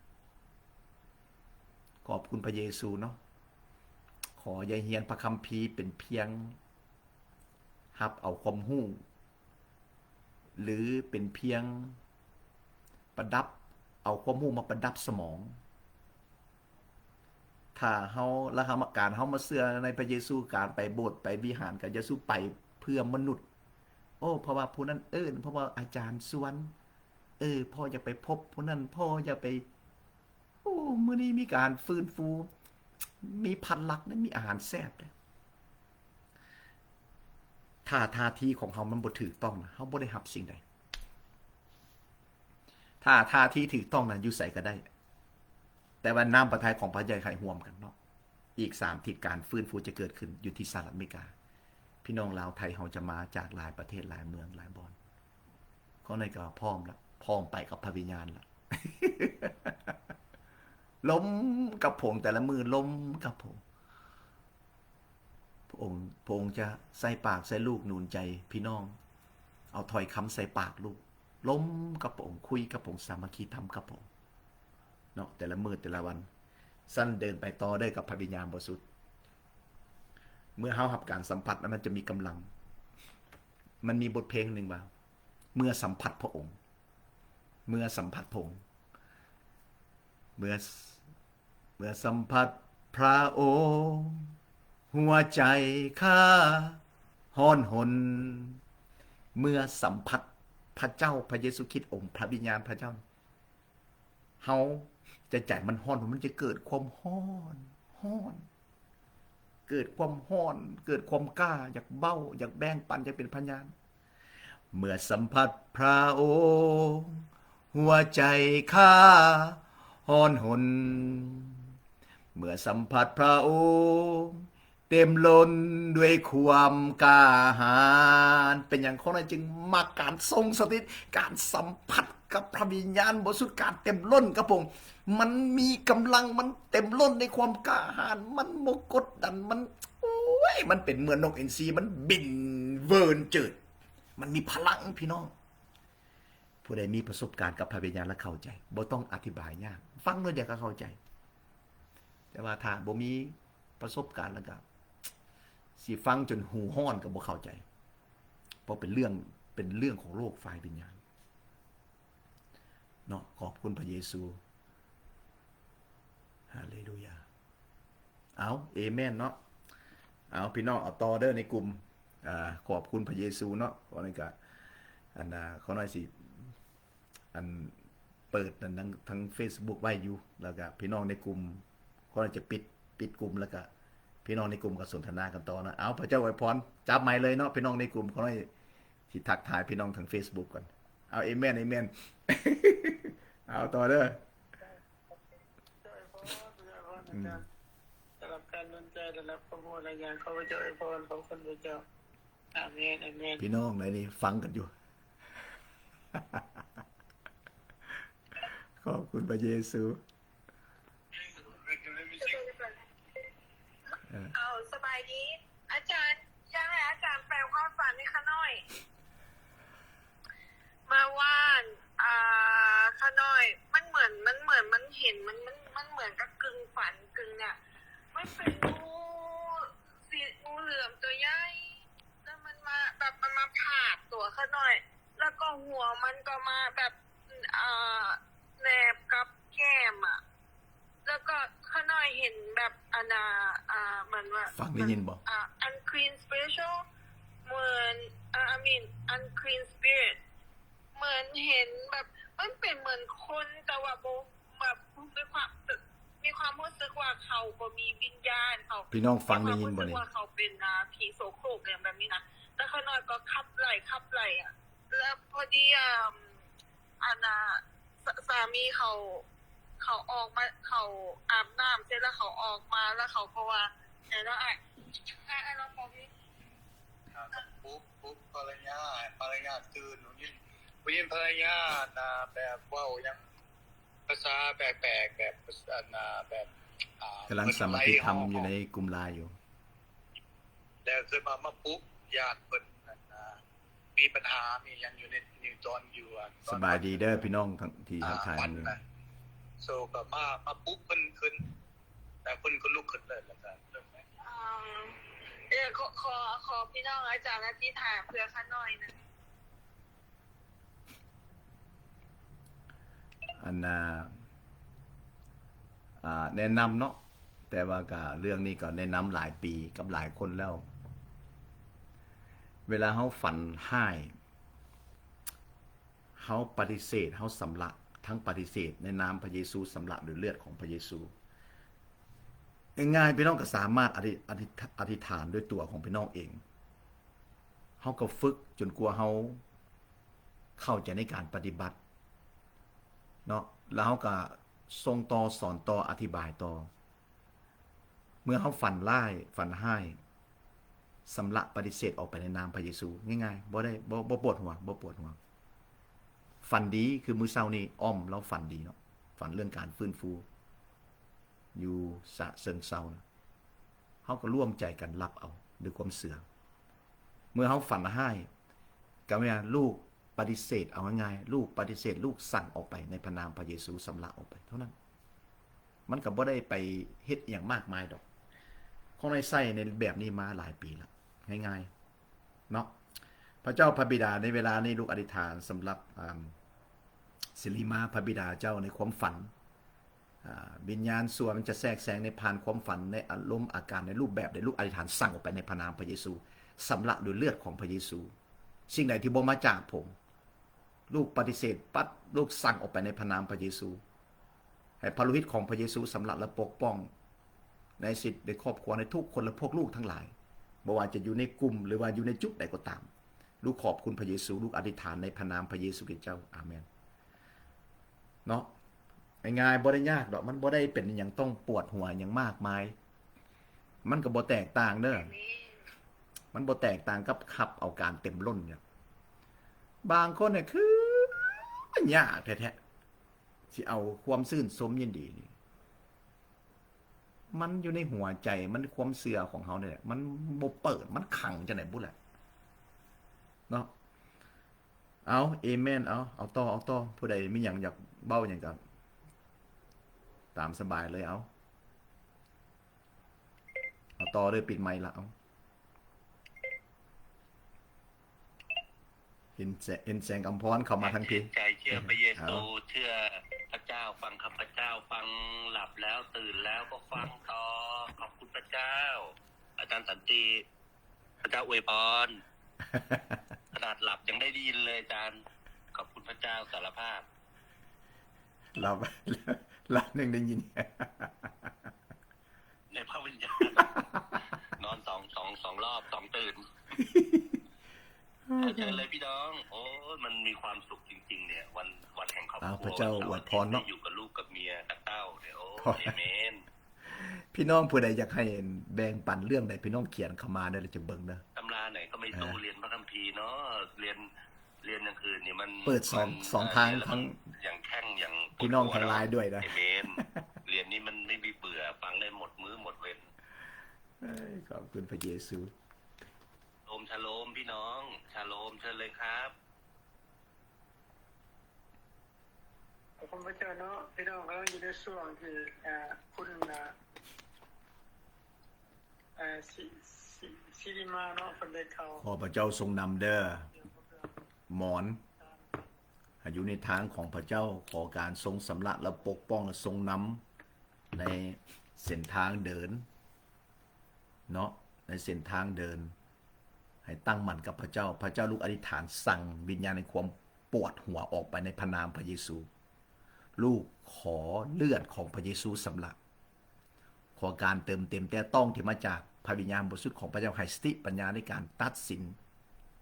ขอบคุณพระเยซูเนาะขออย่าเฮียนพระคัมภีร์เป็นเพียงรับเอาความรู้หรือเป็นเพียงประดับเอาความรู้มาประดับสมองถ้าเฮาละหมาการเฮามาเชื่อในพระเยซูการไปโบสถ์ไปวิหารกับเยซูไปเพื่อมนุษย์โอ้เพราะว่าผู้นั้นเพราะว่าอาจารย์สวนพ่ออยากไปพบผู้นั้นพ่ออยากไปโอ้มื้อนี้มีการฟื้นฟูมีพันลักษณ์มีอาหารแซ่บเลยถ้าท่าทีของเฮามันบ่ถูกต้องเฮาบ่ได้รับสิ่งใดถ้าท่าทีถูกต้องนั้นอยู่ไสก็ได้แต่ว่าน้ำประทัยของพระเจ้าให้ร่วมกันเนาะอีก3ทิศการฟื้นฟูจะเกิดขึ้นอยู่ที่สหรัฐอเมริกาพี่น้องลาวไทยเฮาจะมาจากหลายประเทศหลายเมืองหลายบอนก็ในก็พร้อมแล้วพร้อมไปกับพระวิญญาณแล้ว ล้มกับผมแต่ละมือล้มกับผมพระองค์จะใส่ปากใส่ลูกหนุนใจพี่น้องเอาถ้อยคำใส่ปากลูกล้มกับผมคุยกับผมสามัคคีธรรมกับผมเนาะแต่ละมือแต่ละวันสั้นเดินไปต่อได้กับพระวิญญาณบริสุทธิ์เมื่อเฮารับการสัมผัสมันจะมีกำลังมันมีบทเพลงหนึ่งว่าเมื่อสัมผัสพระองค์เมื่อสัมผัสพระองค์เมื่อสัมผัสพระองค์หัวใจข้าฮ้อนหนเมื่อสัมผัสพระเจ้าพระเยซูคริสต์องค์พระวิญญาณพระเจ้าเฮาจะใจมันฮ้อนมันจะเกิดความฮ้อนเกิดความฮ้อนเกิดความกล้าอยากเบ้าอยากแบ่งปันอยากเป็นพยานเมื่อสัมผัสพระองค์หัวใจข้าฮ้อนหนเมื่อสัมผัสพระองค์เต็มล้นด้วยความกล้าหาญเป็นอย่างคนนั้นจึงมักการทรงสถิตการสัมผัสกับพระวิญญาณบริสุทธิ์การเต็มล้นกระผมมันมีกำลังมันเต็มล้นในความกล้าหาญมันโมกดดันมันโอ้ยมันเป็นเหมือนนกอินทรีมันบินเวิร์นเจิดมันมีพลังพี่น้องผู้ใดมีประสบการณ์กับพระวิญญาณและเข้าใจบ่ต้องอธิบายยากฟังเลยเดี๋ยวก็เข้าใจแต่ว่าถ้าบ่มีประสบการณ์แล้วก็สิฟังจนหูห้อนก็บ่เข้าใจเพราะเป็นเรื่องของโลกฝ่ายวิญญาณเนาะขอบคุณพระเยซูฮาเลลูยาเอาเอเมนเนาะเอาพี่น้องเอาต่อเด้อในกลุ่มขอบคุณพระเยซูเนาะขอนี่ก็อันเขาน้อยสิอันเปิดทั้ง Facebook ไว้อยู่แล้วก็พี่น้องในกลุ่มเขาจะปิดกลุ่มแล้วก็พี่น้องในกลุ่มก็สนทนากันต่อนะเอาพระเจ้าอวยพรจับไมค์เลยเนาะพี่น้องในกลุ่มเขาน้อยสิทักทายพี่น้องทาง Facebook ก่อนเอาเอเมนเอเมน เอาต่อเด้อสำหรับการดลใจได้รับข้อมูลรายงานข้าพเจ้าอวยพรของคนพระเจ้าอาเมนอาเมนพี่น้องเลยนี่ฟังกันอยู่ ขอบคุณพระเยซูเอาสบายดีอาจารย์อยากให้อาจารย์แปลความฝันให้ข้าน้อยมาว่านข้าน้อยมันเหมือนมันเห็นมันเหมือนกับกึ่งฝันกึ่งหยัง ก็มาแบบแนบกับแก้มอ่ะแล้วก็ข้าน้อยเห็นแบบเหมือนว่า ฟังได้ยินบ่ unclean spiritual เหมือนI mean unclean spirit เหมือนเห็นแบบมันเป็นเหมือนคนแต่ว่าโบแบบมีความรู้สึกว่าเขาบ่มีวิญญาณเขา พี่น้องฟังได้ยินบ่ มีความรู้สึ นี่ กว่าเขาเป็นผีโสโครกอะไรแบบนี้นะแล้วข้าน้อยก็ขับไล่อ่ะแล้วพอดีสามีเขาออกมาเขาอาบน้ำเสร็จแล้วเขาออกมาแล้วเขาก็ว่าแล้วไอ้เราบอกพี่ ปุ๊บภรรยาตื่นหนูยินภรรยาแบบเว้ายังภาษาแปลกๆแบบภาษาแบบ กำลังสมาธิธรรมอยู่ในกลุ่มไลน์อยู่ แล้วเคยมาปุ๊บญาติเพิ่นมีปัญหามียังอยู่ในนิวจอนอยู่ สบายดีเด้อพี่น้องทั้งที่ทักทาย ฝัน อยู่ นะโซก็มาปุ๊บเพิ่นขึ้นแต่เพิ่นก็ลุกขึ้นเลยแล้วก็เริ่มไหม ขอพี่น้องอาจารย์อธิษฐานเพื่อข้าน้อยนะ อันแนะนำเนาะแต่ว่าก็เรื่องนี้ก็แนะนำหลายปีกับหลายคนแล้ว เวลาเขาฝันให้เขาปฏิเสธเขาสำลักทั้งปฏิเสธในนามพระเยซูสำลักหรือเลือดของพระเยซูง่ายๆพี่น้องก็สามารถอธิษฐานด้วยตัวของพี่น้องเองเขาก็ฝึกจนกลัวเขาเข้าใจในการปฏิบัติเนาะแล้วเขาก็ทรงต่อสอนต่ออธิบายต่อเมื่อเขาฝันร้ายฝันให้สำลักปฏิเสธออกไปในนามพระเยซูง่ายๆบ่ปวดหัวฝันดีคือมื้อเช้านี้อ้อมแล้วฝันดีเนาะฝันเรื่องการฟื้นฟูอยู่สะเซิงเซานะเขาก็ร่วมใจกันรับเอาด้วยความเสื่อเมื่อเขาฝันให้ก็ว่าลูกปฏิเสธเอาง่ายๆลูกปฏิเสธลูกสั่งออกไปในพระนามพระเยซูสำลักออกไปเท่านั้นมันก็บ่ได้ไปเฮ็ดอย่างมากมายดอกของในไส้ในแบบนี้มาหลายปีแล้วง่ายๆเนาะพระเจ้าพระบิดาในเวลานี้ลูกอธิษฐานสำหรับสิริมาพระบิดาเจ้าในความฝันวิญญาณส่วนมันจะแทรกแซงในผ่านความฝันในอารมณ์อาการในรูปแบบในลูกอธิษฐานสั่งออกไปในพระนามพระเยซูสำลักด้วยเลือดของพระเยซูสิ่งใดที่บ่มาจากผมลูกปฏิเสธปัดลูกสั่งออกไปในพระนามพระเยซูให้พระโลหิตของพระเยซูสำลักและปกป้องในสิทธิ์ในครอบครัวในทุกคนและพวกลูกทั้งหลายบ่ว่าจะอยู่ในกลุ่มหรือว่าอยู่ในจุดใดก็ตามลูกขอบคุณพระเยซูลูกอธิษฐานในพระนามพระเยซูคริสต์เจ้าอาเมนเนาะง่ายๆบ่ได้ยากดอกมันบ่ได้เป็นอย่างต้องปวดหัวอย่างมากมายมันก็บ่แตกต่างเด้อมันบ่แตกต่างกับขับเอาการเต็มล้นเนี่ยบางคนเนี่ยคือยากแท้ๆสิเอาความซื่นสมยินดีนี่มันอยู่ในหัวใจมันความเสื่อของเขาเนี่ยมันบ่เปิดมันขังจังได๋บุแหละเนาะเอาเอเมนเอาต่อผู้ใดมีหยังอยากเบ้าหยังก็ตามสบายเลยเอาต่อเลยปิดไมค์ละเอาเห็นแสงอำพรเข้ามาทั้งที ใจเชื่อพระเยซูเชื่อพระเจ้าฟังข้าพเจ้าฟังหลับแล้วตื่นแล้วก็ฟังต่อขอบคุณพระเจ้า อาจารย์สันติพระเจ้าอวยพร ขนาดหลับยังได้ยินเลยอาจารย์ขอบคุณพระเจ้าสารภาพ เราหนึ่งได้ยิน ในพระวิญญาณ นอนสองรอบ2 ตื่นเอาเชิญเลยพี่น้องโอ้มันมีความสุขจริงๆเนี่ยวันแห่งครอบครัว พระเจ้าอวยพรเนาะ อยู่กับลูกกับเมียกับเต้าเนี่ยโอ้เอเมน พี่น้องผู้ใดอยากให้แบ่งปันเรื่องใดพี่น้องเขียนเข้ามาได้เลยจะเบิ่งเด้อ ตำราไหนก็ไม่สู้เรียนพระคัมภีร์เนาะเรียนอย่างอื่นนี่มัน เปิดสองทางทั้ง อย่างแข้งอย่าง พี่น้องทางไลน์ด้วยนะ เอเมนเรียนนี่มันไม่มีเบื่อฟังได้หมดมื้อหมดเวร ขอบคุณพระเยซู ชาโลมพี่น้องชาโลมเชิญเลยครับ ขอบคุณพระเจ้าเนาะพี่น้องเราอยู่ในช่วงที่คุณซิริมาเนาะคนได้เขา ขอพระเจ้าทรงนำเด้อหมอนให้ อยู่ในทางของพระเจ้าขอการทรงสำระและปกป้องและทรงนำในเส้นทางเดินเนาะในเส้นทางเดินให้ตั้งมั่นกับพระเจ้าพระเจ้าลูกอธิษฐานสั่งวิญญาณในความปวดหัวออกไปในพระนามพระเยซูลูกขอเลือดของพระเยซูสำลักขอการเติมเต็มแต่ต้องที่มาจากพระวิญญาณบริสุทธิ์ของพระเจ้าให้สติปัญญาในการตัดสิน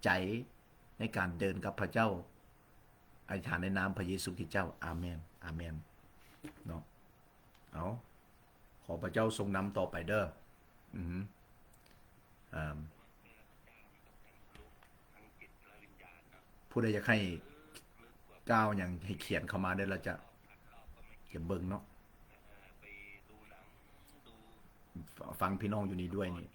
ใจในการเดินกับพระเจ้าอธิษฐานในนามพระเยซูคริสต์เจ้าอาเมนอาเมนเนาะเอาขอพระเจ้าทรงนำต่อไปเด้อผู้ใดอยากให้ก้าวอย่างให้เขียนเข้ามาได้เราจะเบิ่งเนาะฟังพี่น้องอยู่นี่ด้วยนี่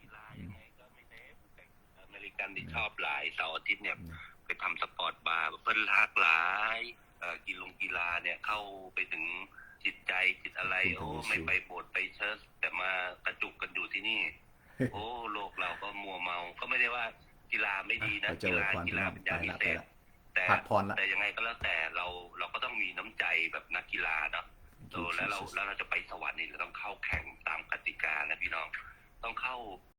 อเมริกันที่ชอบหลายเสาร์อาทิตย์เนี่ยไปทำสปอร์ตบาร์เพิ่นหลากหลายกีฬาเนี่ยเข้าไปถึงจิตใจจิตอะไรโอ้ไม่ไปโบสถ์ไปเชิร์ชแต่มากระจุกกันอยู่ที่นี่ โอ้โลกเราก็มัวเมาก็ไม่ได้ว่ากีฬาไม่ดีนะกีฬาเป็นอย่างพิเศษแต่ยังไงก็แล้วแต่เราก็ต้องมีน้ำใจแบบนักกีฬาเนาะแล้วเราจะไปสวรรค์นี่เราต้องเข้าแข่งตามกติกานะพี่น้องต้องเข้า